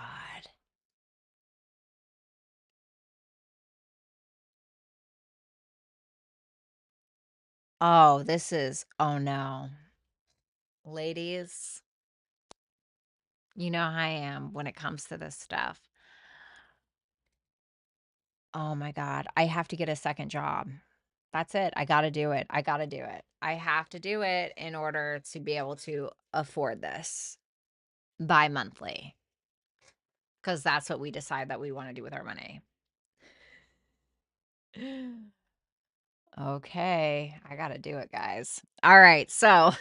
Oh, oh no. Ladies, you know how I am when it comes to this stuff. Oh my God. I have to get a second job. That's it. I got to do it. I got to do it. I have to do it in order to be able to afford this bi-monthly because that's what we decide that we want to do with our money. Okay. I got to do it, guys. All right. So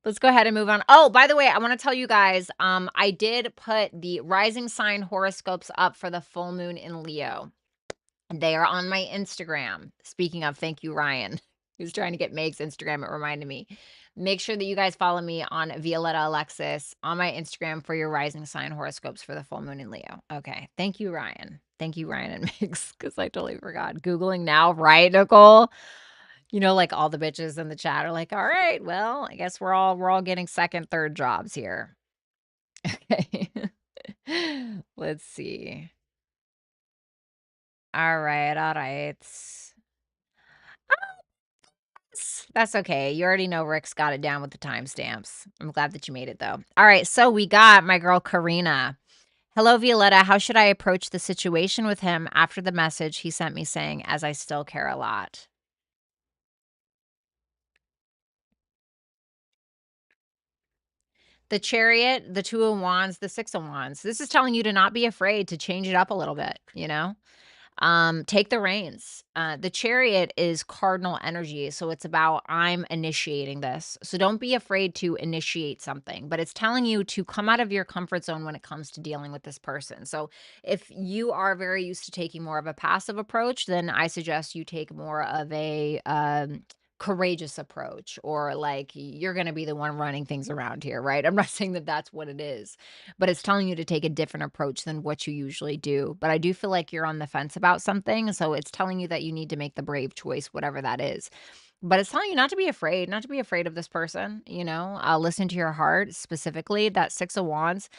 let's go ahead and move on. Oh, by the way, I want to tell you guys, I did put the rising sign horoscopes up for the full moon in Leo. They are on my Instagram. Speaking of, thank you, Ryan, who's trying to get Meg's Instagram. It reminded me. Make sure that you guys follow me on Violetta Alexis on my Instagram for your rising sign horoscopes for the full moon in Leo. Okay. Thank you, Ryan. Thank you, Ryan and Megs, because I totally forgot. Googling now, right, Nicole? You know, like all the bitches in the chat are like, all right, well, I guess we're all getting second, third jobs here. Okay. Let's see. All right, all right. That's okay. You already know Rick's got it down with the timestamps. I'm glad that you made it though. All right, so we got my girl Karina. Hello, Violetta. How should I approach the situation with him after the message he sent me saying, as I still care a lot? The Chariot, the Two of Wands, the Six of Wands. This is telling you to not be afraid to change it up a little bit, you know? Take the reins. The Chariot is cardinal energy, so it's about I'm initiating this. So don't be afraid to initiate something, but it's telling you to come out of your comfort zone when it comes to dealing with this person. So if you are very used to taking more of a passive approach, then I suggest you take more of a courageous approach, or like you're going to be the one running things around here, right? I'm not saying that that's what it is, but it's telling you to take a different approach than what you usually do. But I do feel like you're on the fence about something. So it's telling you that you need to make the brave choice, whatever that is. But it's telling you not to be afraid, not to be afraid of this person, you know, listen to your heart, specifically that Six of Wands.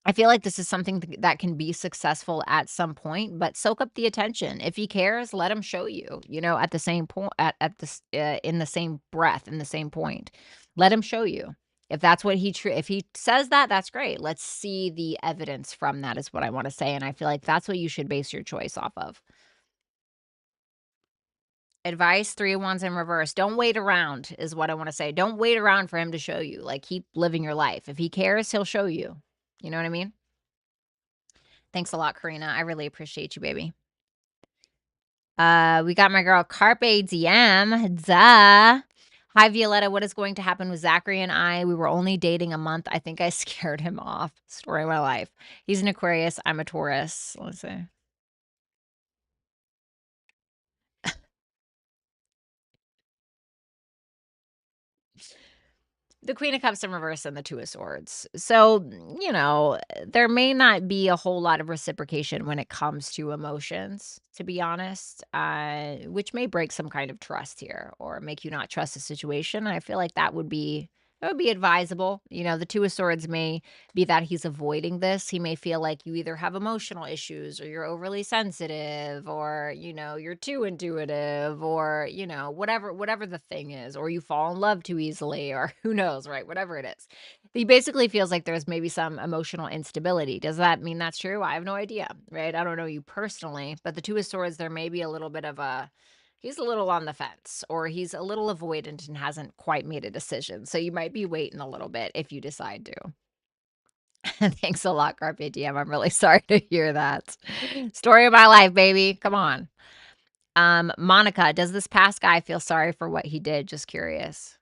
I feel like this is something that can be successful at some point, but soak up the attention. If he cares, let him show you, you know, at the same point, at this, in the same breath, in the same point, let him show you. If that's what if he says that, that's great. Let's see the evidence from that is what I want to say. And I feel like that's what you should base your choice off of. Advice, Three of Wands in reverse. Don't wait around is what I want to say. Don't wait around for him to show you. Like, keep living your life. If he cares, he'll show you. You know what I mean? Thanks a lot, Karina. I really appreciate you, baby. We got my girl Carpe Diem. Duh. Hi, Violetta. What is going to happen with Zachary and I? We were only dating a month. I think I scared him off. Story of my life. He's an Aquarius. I'm a Taurus. Let's see. the Queen of Cups in reverse and the Two of Swords. So, you know, there may not be a whole lot of reciprocation when it comes to emotions, to be honest, which may break some kind of trust here or make you not trust the situation. I feel like that would be advisable. You know, the Two of Swords may be that he's avoiding this. He may feel like you either have emotional issues or you're overly sensitive or, you know, you're too intuitive or, you know, whatever the thing is, or you fall in love too easily or who knows, right? Whatever it is. He basically feels like there's maybe some emotional instability. Does that mean that's true? I have no idea, right? I don't know you personally, but the Two of Swords, there may be a little bit of a he's a little on the fence or he's a little avoidant and hasn't quite made a decision. So you might be waiting a little bit if you decide to. Thanks a lot, Carpe Diem. I'm really sorry to hear that. Story of my life, baby. Come on. Monica, does this past guy feel sorry for what he did? Just curious.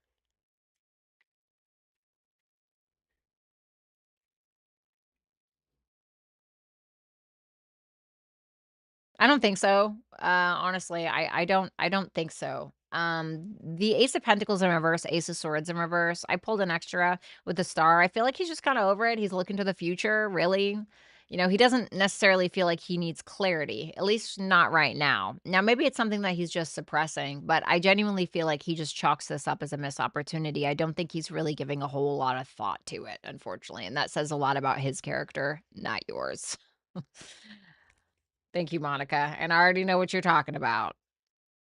I don't think so. Honestly, I don't think so. The Ace of Pentacles in reverse, Ace of Swords in reverse. I pulled an extra with the star. I feel like he's just kind of over it. He's looking to the future, really. You know, he doesn't necessarily feel like he needs clarity, at least not right now. Now, maybe it's something that he's just suppressing, but I genuinely feel like he just chalks this up as a missed opportunity. I don't think he's really giving a whole lot of thought to it, unfortunately. And that says a lot about his character, not yours. Thank you, Monica, and I already know what you're talking about.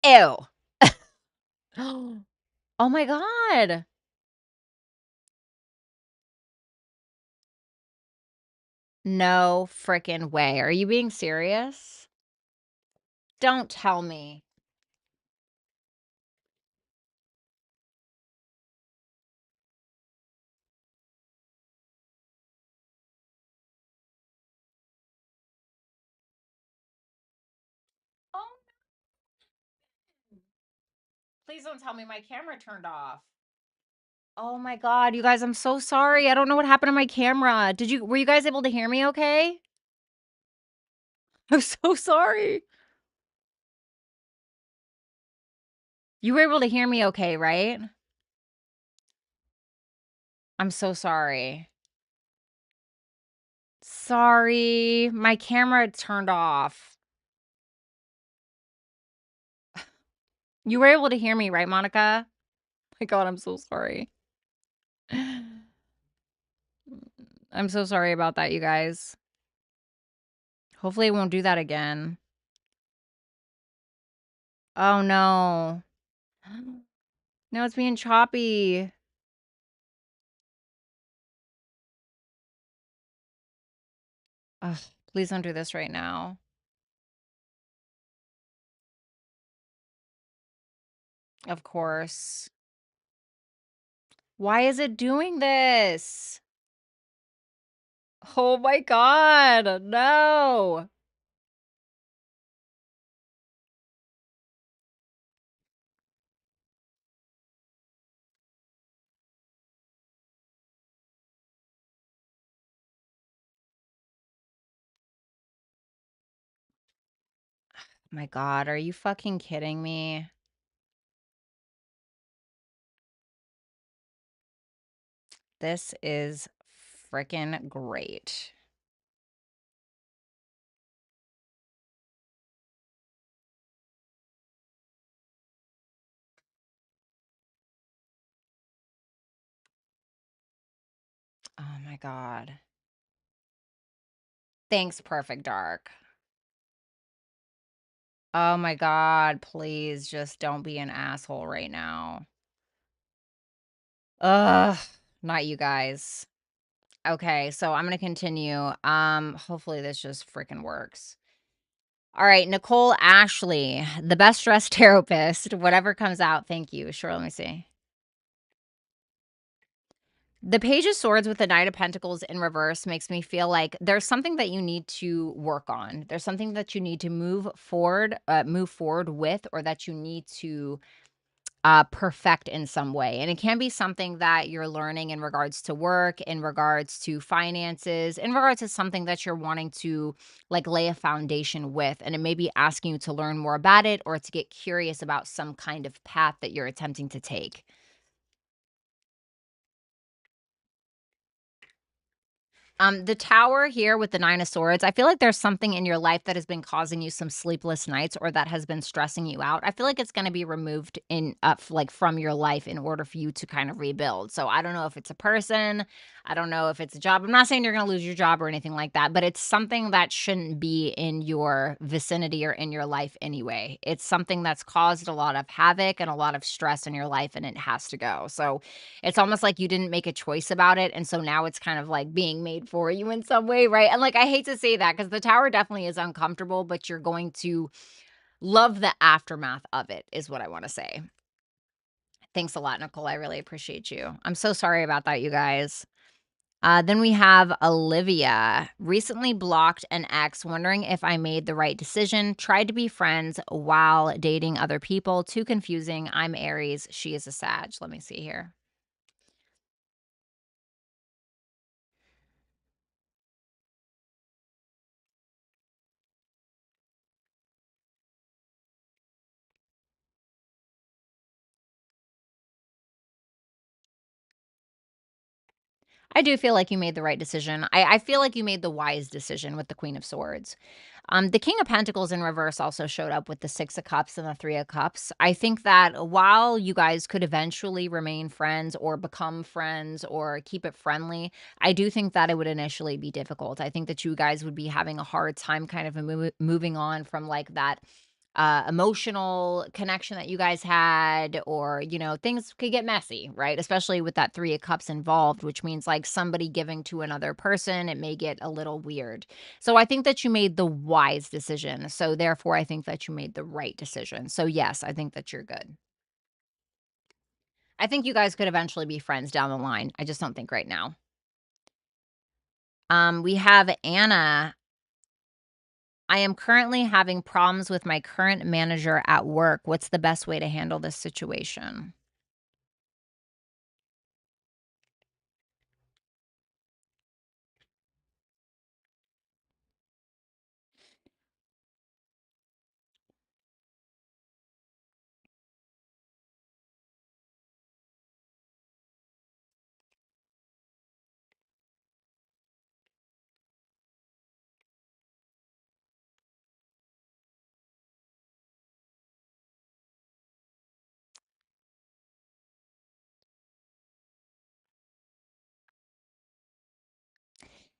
Ew. Oh my god. No frickin' way. Are you being serious? Don't tell me. Oh, please don't tell me my camera turned off. Oh my god, you guys, I'm so sorry. I don't know what happened to my camera. Were you guys able to hear me okay? I'm so sorry. You were able to hear me okay, right? I'm so sorry. Sorry, my camera turned off. You were able to hear me, right, Monica? My god, I'm so sorry. I'm so sorry about that, you guys. Hopefully, it won't do that again. Oh, no. No, it's being choppy. Ugh, please don't do this right now. Of course. Why is it doing this? Oh my god, no. My god, are you fucking kidding me? This is freaking great. Oh my god. Thanks, Perfect Dark. Oh my god, please just don't be an asshole right now. Ugh, not you guys. Okay, so I'm gonna continue. Hopefully this just freaking works. All right, Nicole Ashley, the best dressed therapist. Whatever comes out, thank you. Sure, let me see. The Page of Swords with the Knight of Pentacles in reverse makes me feel like there's something that you need to work on. There's something that you need to move forward with, or that you need to perfect in some way. And it can be something that you're learning in regards to work, in regards to finances, in regards to something that you're wanting to like lay a foundation with. And it may be asking you to learn more about it or to get curious about some kind of path that you're attempting to take. The Tower here with the Nine of Swords, I feel like there's something in your life that has been causing you some sleepless nights or that has been stressing you out. I feel like it's gonna be removed in like, from your life in order for you to kind of rebuild. So, I don't know if it's a person, I don't know if it's a job. I'm not saying you're gonna lose your job or anything like that, but it's something that shouldn't be in your vicinity or in your life anyway. It's something that's caused a lot of havoc and a lot of stress in your life, and it has to go. So, it's almost like you didn't make a choice about it, and so now it's kind of, like, being made for you in some way, right? And, like, I hate to say that because the Tower definitely is uncomfortable, but you're going to love the aftermath of it is what I wanna say. Thanks a lot, Nicole, I really appreciate you. I'm so sorry about that, you guys. Then we have Olivia. Recently blocked an ex, wondering if I made the right decision. Tried to be friends while dating other people. Too confusing. I'm Aries. She is a Sag. Let me see here. I do feel like you made the right decision. I feel like you made the wise decision with the Queen of Swords. The King of Pentacles in reverse also showed up with the Six of Cups and the Three of Cups. I think that while you guys could eventually remain friends or become friends or keep it friendly, I do think that it would initially be difficult. I think that you guys would be having a hard time kind of moving on from like that emotional connection that you guys had, or things could get messy, right? Especially with that Three of Cups involved, which means like somebody giving to another person, it may get a little weird. So I think that you made the wise decision, so therefore I think that you made the right decision. So yes, I think that you're good. I think you guys could eventually be friends down the line. I just don't think right now. We have Anna. I am currently having problems with my current manager at work. What's the best way to handle this situation?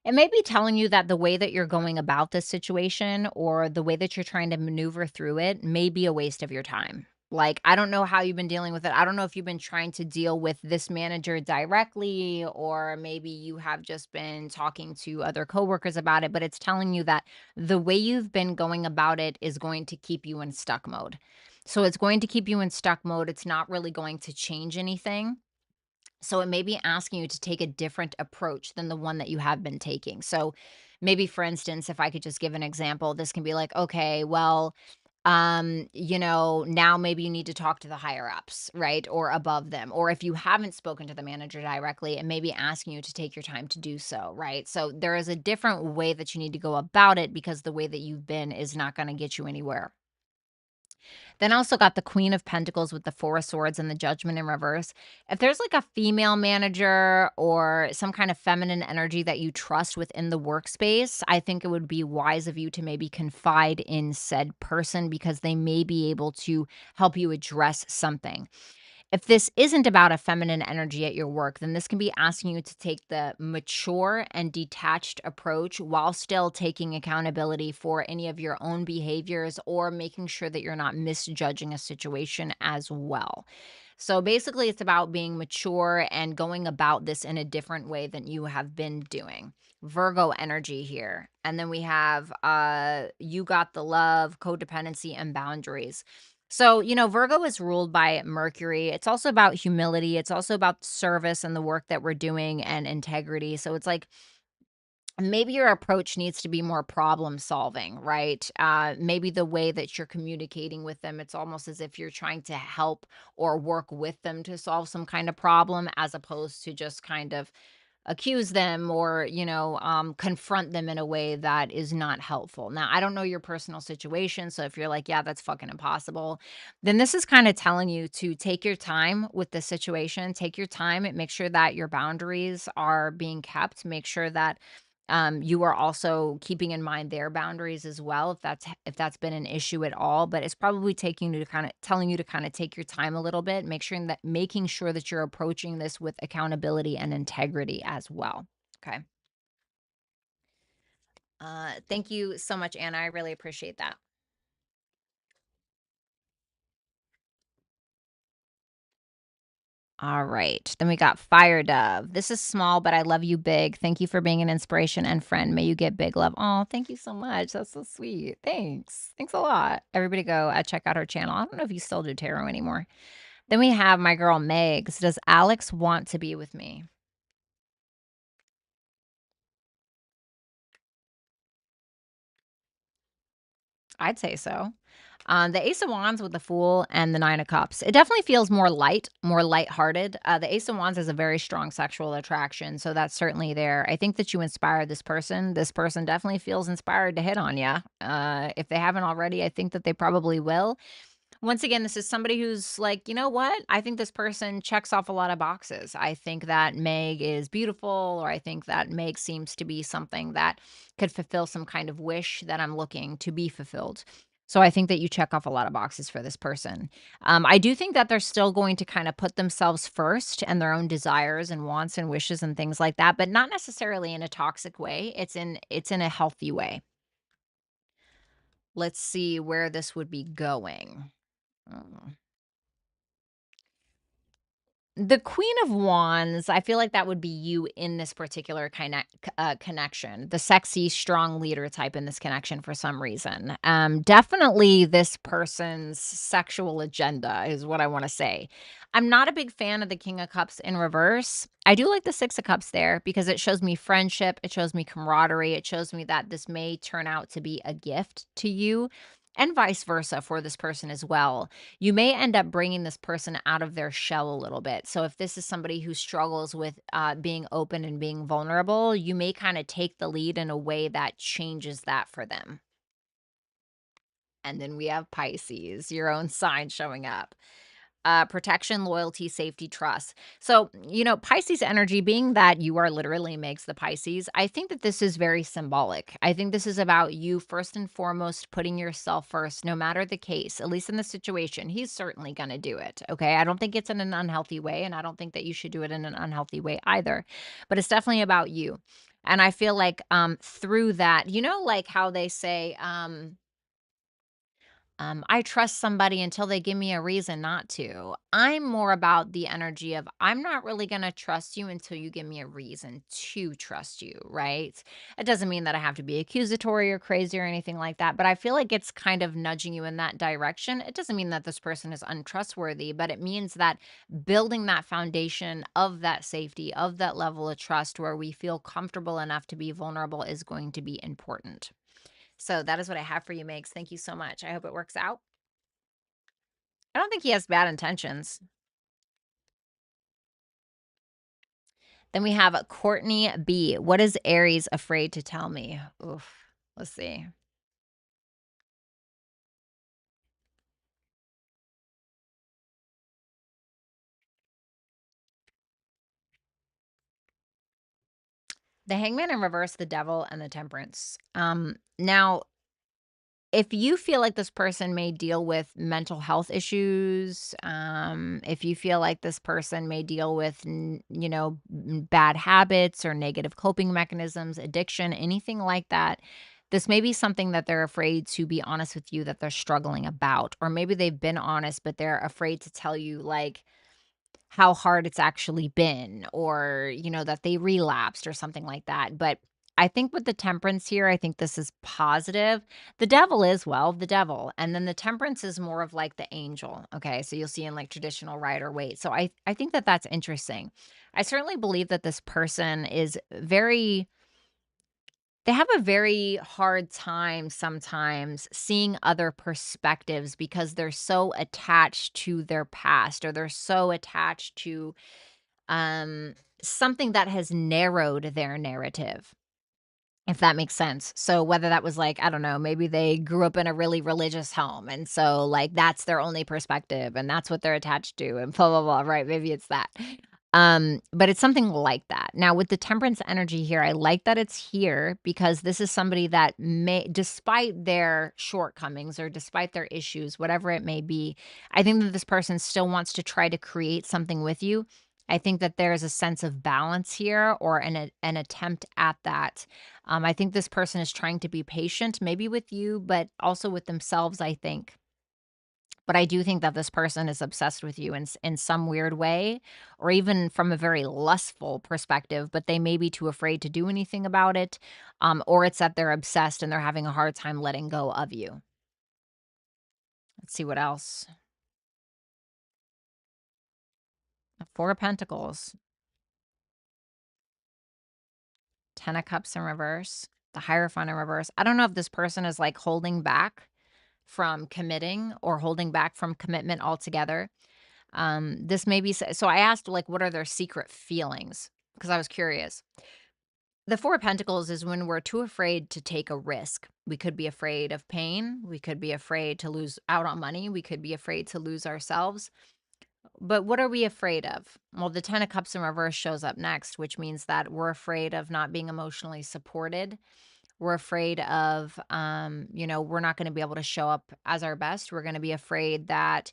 It may be telling you that the way that you're going about this situation or the way that you're trying to maneuver through it may be a waste of your time. Like, I don't know how you've been dealing with it. I don't know if you've been trying to deal with this manager directly, or maybe you have just been talking to other coworkers about it, but it's telling you that the way you've been going about it is going to keep you in stuck mode. So it's going to keep you in stuck mode. It's not really going to change anything. So it may be asking you to take a different approach than the one that you have been taking. So maybe, for instance, if I could just give an example, this can be like, okay, well, now maybe you need to talk to the higher ups, right? Or above them. Or if you haven't spoken to the manager directly, it may be asking you to take your time to do so, right? So there is a different way that you need to go about it, because the way that you've been is not going to get you anywhere. Then I also got the Queen of Pentacles with the Four of Swords and the Judgment in reverse. If there's like a female manager or some kind of feminine energy that you trust within the workspace, I think it would be wise of you to maybe confide in said person, because they may be able to help you address something. If this isn't about a feminine energy at your work, then this can be asking you to take the mature and detached approach while still taking accountability for any of your own behaviors, or making sure that you're not misjudging a situation as well. So basically, it's about being mature and going about this in a different way than you have been doing. Virgo energy here. And then we have you got the love, codependency, and boundaries. So, Virgo is ruled by Mercury. It's also about humility. It's also about service and the work that we're doing and integrity. So it's like maybe your approach needs to be more problem solving, right? Maybe the way that you're communicating with them, it's almost as if you're trying to help or work with them to solve some kind of problem, as opposed to just kind of accuse them or confront them in a way that is not helpful. Now, I don't know your personal situation, so if you're like, yeah, that's fucking impossible, then this is kind of telling you to take your time with the situation. Take your time and make sure that your boundaries are being kept. Make sure that You are also keeping in mind their boundaries as well, if that's been an issue at all. But it's probably taking you to kind of telling you to kind of take your time a little bit, making sure that you're approaching this with accountability and integrity as well. Okay. Thank you so much, Anna. I really appreciate that. All right. Then we got Fire Dove. This is small, but I love you big. Thank you for being an inspiration and friend. May you get big love. Oh, thank you so much. That's so sweet. Thanks. Thanks a lot. Everybody go check out her channel. I don't know if you still do tarot anymore. Then we have my girl Megs. Does Alex want to be with me? I'd say so. The Ace of Wands with the Fool and the Nine of Cups. It definitely feels more lighthearted. The Ace of Wands has a very strong sexual attraction, so that's certainly there. I think that you inspire this person. This person definitely feels inspired to hit on you. If they haven't already, I think that they probably will. Once again, this is somebody who's like, you know what? I think this person checks off a lot of boxes. I think that Meg is beautiful, or I think that Meg seems to be something that could fulfill some kind of wish that I'm looking to be fulfilled. So I think that you check off a lot of boxes for this person. I do think that they're still going to kind of put themselves first and their own desires and wants and wishes and things like that, but not necessarily in a toxic way. It's in a healthy way. Let's see where this would be going. Oh. The Queen of Wands, I feel like that would be you in this particular connection, the sexy, strong leader type in this connection for some reason. Definitely this person's sexual agenda is what I want to say. I'm not a big fan of the King of Cups in reverse. I do like the Six of Cups there because it shows me friendship, it shows me camaraderie, it shows me that this may turn out to be a gift to you, and vice versa for this person as well. You may end up bringing this person out of their shell a little bit. So if this is somebody who struggles with being open and being vulnerable, you may kind of take the lead in a way that changes that for them. And then we have Pisces, your own sign showing up. Protection, loyalty, safety, trust. So, Pisces energy, being that you are literally makes the Pisces, I think that this is very symbolic. I think this is about you first and foremost putting yourself first, no matter the case, at least in the situation. He's certainly going to do it. Okay. I don't think it's in an unhealthy way, and I don't think that you should do it in an unhealthy way either. But it's definitely about you. And I feel like through that, like how they say, I trust somebody until they give me a reason not to. I'm more about the energy of I'm not really going to trust you until you give me a reason to trust you, right? It doesn't mean that I have to be accusatory or crazy or anything like that, but I feel like it's kind of nudging you in that direction. It doesn't mean that this person is untrustworthy, but it means that building that foundation of that safety, of that level of trust where we feel comfortable enough to be vulnerable is going to be important. So that is what I have for you, Megs. Thank you so much. I hope it works out. I don't think he has bad intentions. Then we have Courtney B. What is Aries afraid to tell me? Oof. Let's see. The Hangman in reverse, the Devil, and the Temperance. Now, if you feel like this person may deal with mental health issues, if you feel like this person may deal with, bad habits or negative coping mechanisms, addiction, anything like that, this may be something that they're afraid to be honest with you that they're struggling about. Or maybe they've been honest, but they're afraid to tell you, like, how hard it's actually been, or that they relapsed or something like that. But I think with the Temperance here, I think this is positive. The Devil is, well, the Devil, and then the Temperance is more of like the angel. Okay, so you'll see in like traditional Rider Waite. So I think that that's interesting. I certainly believe that this person is they have a very hard time sometimes seeing other perspectives because they're so attached to their past, or they're so attached to um, something that has narrowed their narrative, if that makes sense. So whether that was like, I don't know, maybe they grew up in a really religious home, and so like that's their only perspective and that's what they're attached to, and blah blah blah, right? Maybe it's that. But it's something like that. Now, with the temperance energy here, I like that it's here because this is somebody that may, despite their shortcomings or despite their issues, whatever it may be, I think that this person still wants to try to create something with you. I think that there's a sense of balance here or an attempt at that. I think this person is trying to be patient, maybe with you, but also with themselves, I think. But I do think that this person is obsessed with you in some weird way, or even from a very lustful perspective, but they may be too afraid to do anything about it, or it's that they're obsessed and they're having a hard time letting go of you. Let's see what else. Four of Pentacles, Ten of Cups in reverse, the Hierophant in reverse. I don't know if this person is like holding back from committing or holding back from commitment altogether. This may be so I asked like what are their secret feelings because I was curious. The Four of Pentacles is when we're too afraid to take a risk. We could be afraid of pain. We could be afraid to lose out on money. We could be afraid to lose ourselves. But what are we afraid of? Well, the Ten of Cups in reverse shows up next, which means that we're afraid of not being emotionally supported. We're afraid of, we're not going to be able to show up as our best. We're going to be afraid that,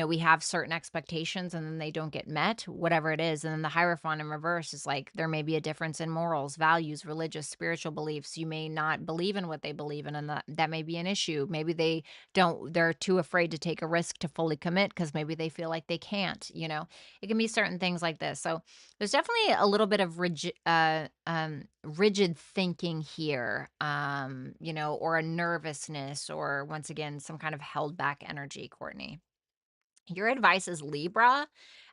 we have certain expectations and then they don't get met, whatever it is. And then the Hierophant in reverse is like there may be a difference in morals, values, religious, spiritual beliefs. You may not believe in what they believe in, and that may be an issue. Maybe they're too afraid to take a risk to fully commit because maybe they feel like they can't, It can be certain things like this. So there's definitely a little bit of rigid thinking here, or a nervousness, or once again, some kind of held back energy, Courtney. Your advice is Libra,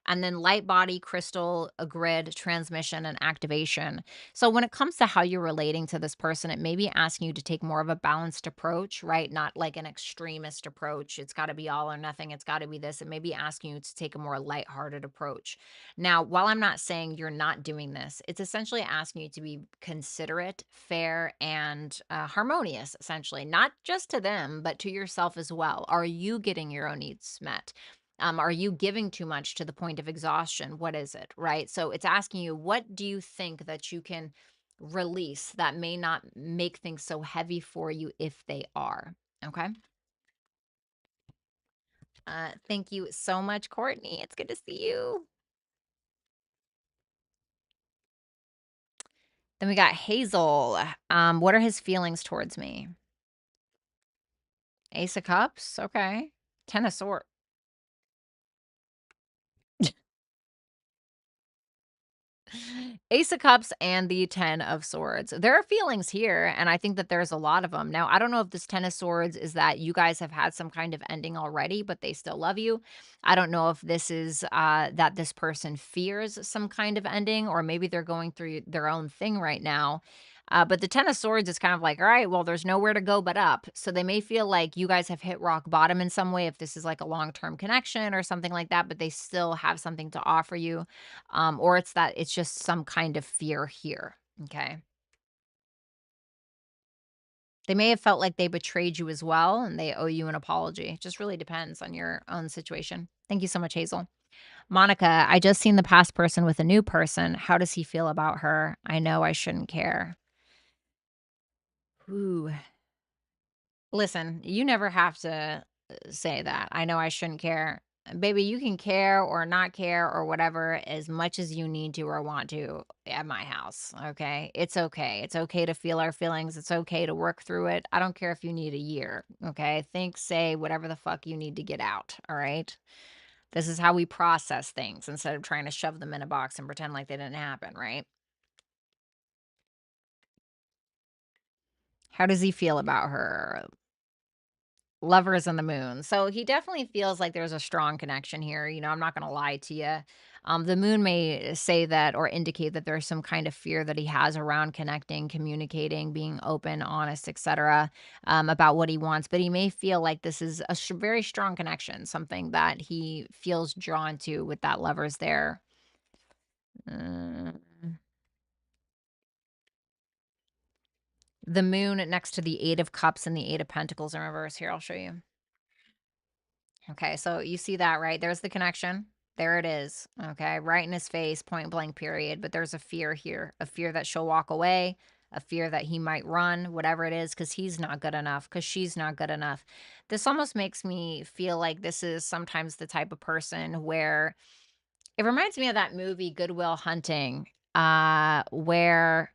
and then light body, crystal, a grid, transmission, and activation. So when it comes to how you're relating to this person, it may be asking you to take more of a balanced approach, right? Not like an extremist approach. It's got to be all or nothing. It's got to be this. It may be asking you to take a more lighthearted approach. Now, while I'm not saying you're not doing this, it's essentially asking you to be considerate, fair, and harmonious, essentially, not just to them, but to yourself as well. Are you getting your own needs met? Are you giving too much to the point of exhaustion? What is it, right? So it's asking you, what do you think that you can release that may not make things so heavy for you if they are? Okay. Thank you so much, Courtney. It's good to see you. Then we got Hazel. What are his feelings towards me? Ace of Cups. Okay. Ten of Swords. Ace of Cups and the Ten of Swords. There are feelings here, and I think that there's a lot of them. Now, I don't know if this Ten of Swords is that you guys have had some kind of ending already, but they still love you. I don't know if this is that this person fears some kind of ending, or maybe they're going through their own thing right now. But the Ten of Swords is kind of like, all right, well, there's nowhere to go but up. So they may feel like you guys have hit rock bottom in some way if this is like a long-term connection or something like that, but they still have something to offer you. Or it's that it's just some kind of fear here. Okay. They may have felt like they betrayed you as well and they owe you an apology. It just really depends on your own situation. Thank you so much, Hazel. Monica, I just seen the past person with a new person. How does he feel about her? I know I shouldn't care. Ooh. Listen, you never have to say that. I know I shouldn't care. Baby, you can care or not care or whatever as much as you need to or want to at my house. Okay. It's okay. It's okay to feel our feelings. It's okay to work through it. I don't care if you need a year. Okay. Think, say, whatever the fuck you need to get out. All right. This is how we process things instead of trying to shove them in a box and pretend like they didn't happen. Right. How does he feel about her? Lovers and the moon. So he definitely feels like there's a strong connection here. I'm not going to lie to you. The moon may say that or indicate that there's some kind of fear that he has around connecting, communicating, being open, honest, etc., about what he wants. But he may feel like this is a very strong connection, something that he feels drawn to with that lovers there. Uh, the moon next to the Eight of Cups and the Eight of Pentacles in reverse. Here, I'll show you. Okay, so you see that, right? There's the connection. There it is. Okay. Right in his face, point blank, period. But there's a fear here, a fear that she'll walk away, a fear that he might run, whatever it is, because he's not good enough, because she's not good enough. This almost makes me feel like this is sometimes the type of person where it reminds me of that movie Good Will Hunting, where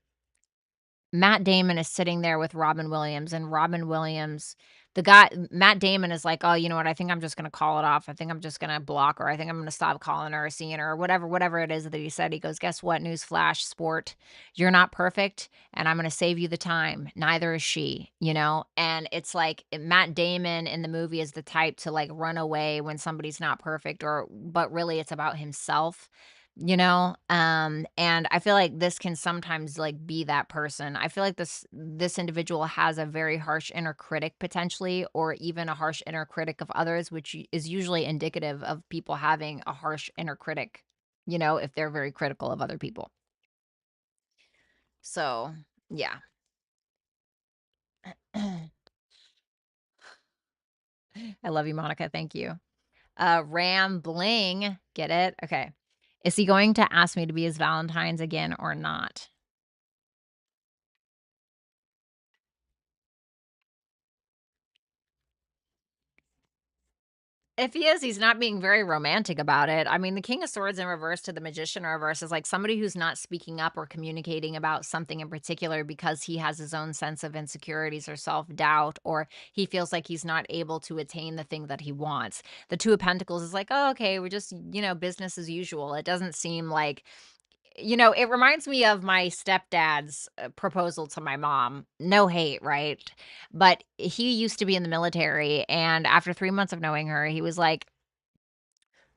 Matt Damon is sitting there with Robin Williams, and Robin Williams, the guy, Matt Damon is like, "Oh, you know what? I think I'm just gonna call it off. I think I'm just gonna block her. I think I'm gonna stop calling her or seeing her or whatever it is that he said." He goes, "Guess what? Newsflash, sport. You're not perfect, and I'm gonna save you the time. Neither is she, you know?" And it's like Matt Damon in the movie is the type to like run away when somebody's not perfect, or but really it's about himself, you know. And I feel like this can sometimes like be that person. I feel like this individual has a very harsh inner critic potentially, or even a harsh inner critic of others, which is usually indicative of people having a harsh inner critic, you know, if they're very critical of other people. So yeah. I love you, Monica. Thank you. Rambling, get it? Okay. Is he going to ask me to be his Valentine's again or not? If he is, he's not being very romantic about it. I mean, the King of Swords in reverse to the Magician in reverse is like somebody who's not speaking up or communicating about something in particular because he has his own sense of insecurities or self-doubt, or he feels like he's not able to attain the thing that he wants. The Two of Pentacles is like, "Oh, okay, we're just, you know, business as usual." It doesn't seem like, you know, it reminds me of my stepdad's proposal to my mom. No hate, right? But he used to be in the military, and after 3 months of knowing her, he was like,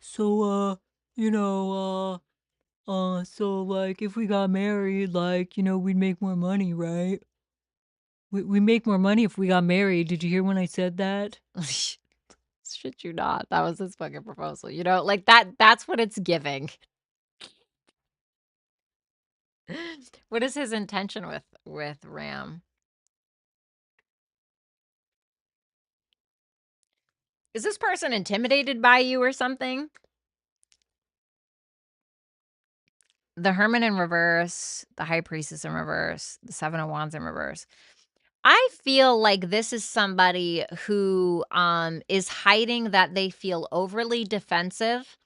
"So, you know, so like if we got married, like, you know, we'd make more money, right? We make more money if we got married. Did you hear when I said that?" Shit you not. That was his fucking proposal. You know, like that's what it's giving. What is his intention with Ram? Is this person intimidated by you or something? The Hermit in reverse, the High Priestess in reverse, the Seven of Wands in reverse. I feel like this is somebody who is hiding that they feel overly defensive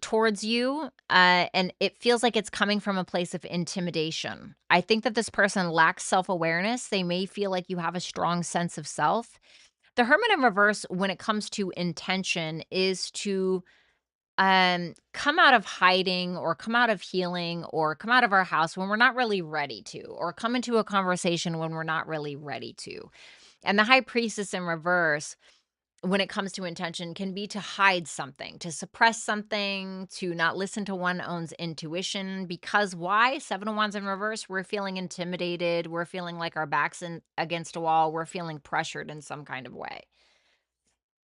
towards you, and it feels like it's coming from a place of intimidation. I think that this person lacks self-awareness. They may feel like you have a strong sense of self. The Hermit in reverse, when it comes to intention, is to come out of hiding or come out of healing or come out of our house when we're not really ready to, or come into a conversation when we're not really ready to. And the High Priestess in reverse, when it comes to intention, can be to hide something, to suppress something, to not listen to one's own intuition. Because why? Seven of Wands in reverse, we're feeling intimidated, we're feeling like our backs against a wall, we're feeling pressured in some kind of way.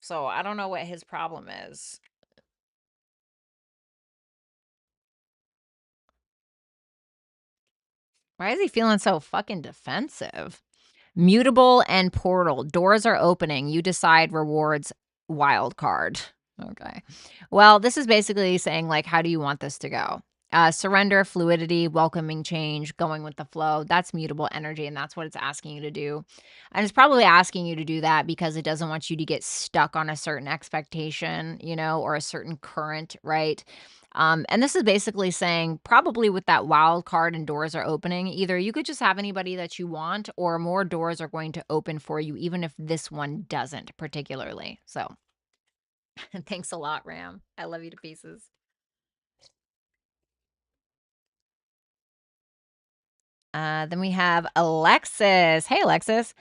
So I don't know what his problem is. Why is he feeling so fucking defensive? Mutable and portal. Doors are opening. You decide rewards wild card. Okay. Well, this is basically saying, like, how do you want this to go? Surrender, fluidity, welcoming change, going with the flow. That's mutable energy, and that's what it's asking you to do. And it's probably asking you to do that because it doesn't want you to get stuck on a certain expectation, you know, or a certain current, right? And this is basically saying, probably with that wild card and doors are opening, either you could just have anybody that you want, or more doors are going to open for you, even if this one doesn't particularly. So thanks a lot, Ram. I love you to pieces. Then we have Alexis. Hey, Alexis.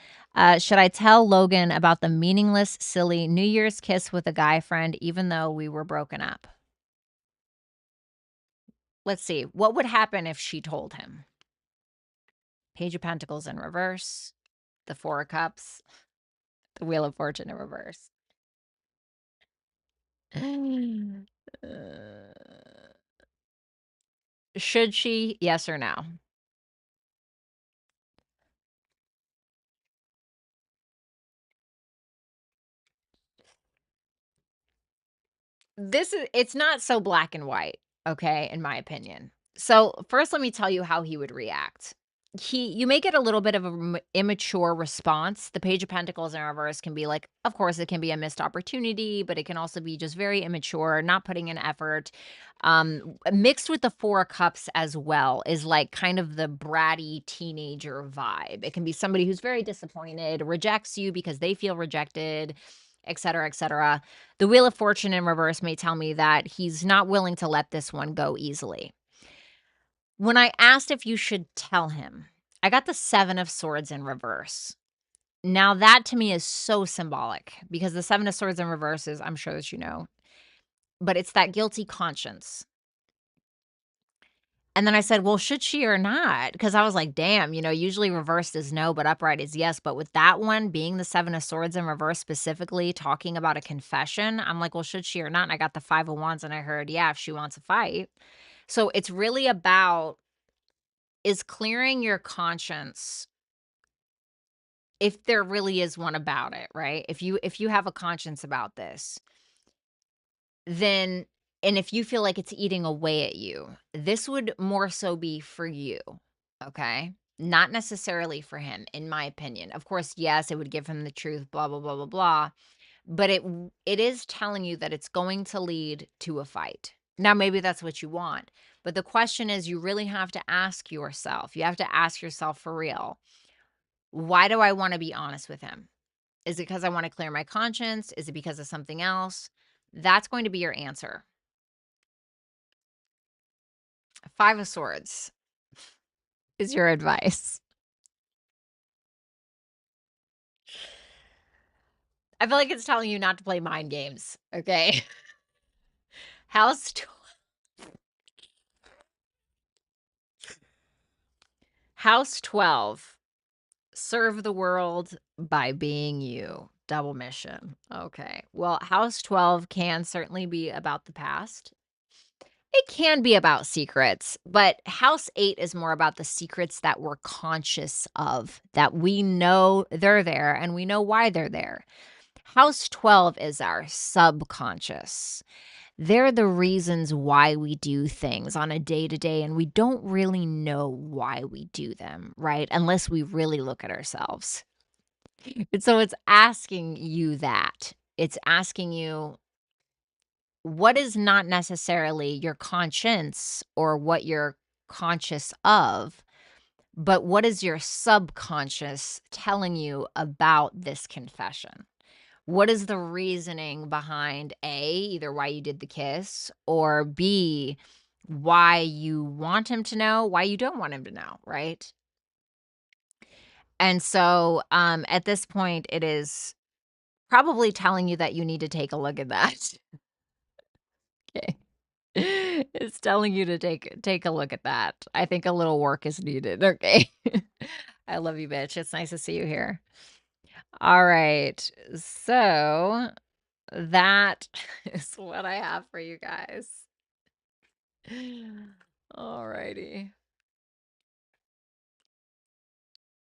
Should I tell Logan about the meaningless, silly New Year's kiss with a guy friend, even though we were broken up? Let's see. What would happen if she told him? Page of Pentacles in reverse, the Four of Cups, the Wheel of Fortune in reverse. Should she? Yes or no? it's not so black and white, okay, in my opinion. So, first let me tell you how he would react. You may get a little bit of a immature response. The Page of Pentacles in reverse can be like, of course, it can be a missed opportunity, but it can also be just very immature, not putting in effort. Mixed with the Four of Cups as well is like kind of the bratty teenager vibe. It can be somebody who's very disappointed, rejects you because they feel rejected, et cetera, et cetera. The Wheel of Fortune in reverse may tell me that he's not willing to let this one go easily. When I asked if you should tell him, I got the Seven of Swords in reverse. Now, that to me is so symbolic because the Seven of Swords in reverse is, I'm sure that you know, but it's that guilty conscience. And then I said, well, should she or not? Because I was like, damn, usually reversed is no, but upright is yes. But with that one being the Seven of Swords in reverse, specifically talking about a confession, I'm like, well, should she or not? And I got the Five of Wands and I heard, yeah, if she wants to fight. So it's really about is clearing your conscience, if there really is one about it, right? If you have a conscience about this, then and if you feel like it's eating away at you, this would more so be for you, okay? Not necessarily for him, in my opinion. Of course, yes, it would give him the truth, blah blah blah blah blah, but it is telling you that it's going to lead to a fight. Now, maybe that's what you want, but the question is, you really have to ask yourself. You have to ask yourself for real. Why do I want to be honest with him? Is it because I want to clear my conscience? Is it because of something else? That's going to be your answer. Five of Swords is your advice. I feel like it's telling you not to play mind games, okay? House House 12. Serve the world by being you. Double mission. Okay. Well, House 12 can certainly be about the past. It can be about secrets, but House 8 is more about the secrets that we're conscious of, that we know they're there and we know why they're there. House 12 is our subconscious. They're the reasons why we do things on a day to day, and we don't really know why we do them, right? Unless we really look at ourselves. And so it's asking you that. It's asking you what is not necessarily your conscience or what you're conscious of, but what is your subconscious telling you about this confession? What is the reasoning behind A, either why you did the kiss, or B, why you want him to know, why you don't want him to know, right? And so at this point, it is probably telling you that you need to take a look at that. Okay. It's telling you to take a look at that. I think a little work is needed. Okay. I love you, bitch. It's nice to see you here. All right. So that is what I have for you guys. All righty.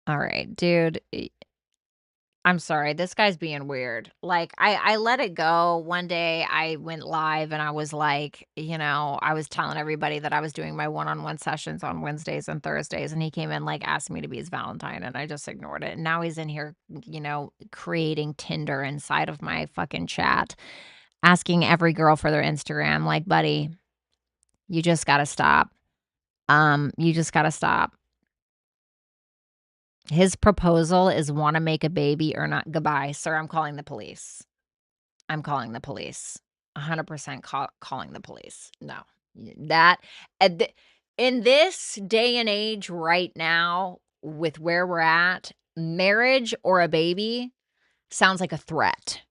All right, dude. I'm sorry. This guy's being weird. Like I let it go. One day I went live and I was like, I was telling everybody that I was doing my one-on-one sessions on Wednesdays and Thursdays, and he came in like asking me to be his Valentine, and I just ignored it. And now he's in here, creating Tinder inside of my fucking chat, asking every girl for their Instagram. Like, buddy, you just got to stop. You just got to stop. His proposal is want to make a baby or not. Goodbye, sir. I'm calling the police. I'm calling the police. 100% calling the police. No. That in this day and age right now, with where we're at, marriage or a baby sounds like a threat.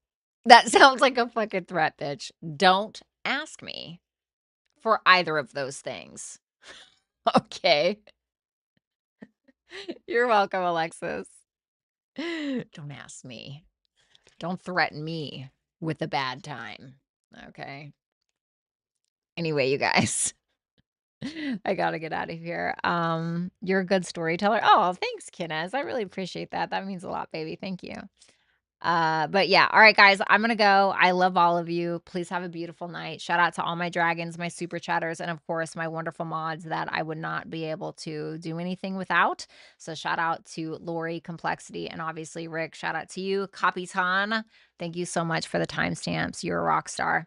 That sounds like a fucking threat, bitch. Don't ask me for either of those things. Okay. You're welcome, Alexis. Don't ask me. Don't threaten me with a bad time. Okay. Anyway, you guys, I gotta get out of here. You're a good storyteller. Oh, thanks, Kenneth. I really appreciate that. That means a lot, baby. Thank you. But yeah, all right, guys, I'm gonna go. I love all of you. Please have a beautiful night. Shout out to all my dragons, my super chatters, and of course, my wonderful mods that I would not be able to do anything without. So shout out to Lori, Complexity, and obviously Rick. Shout out to you, Capitan. Thank you so much for the timestamps. You're a rock star.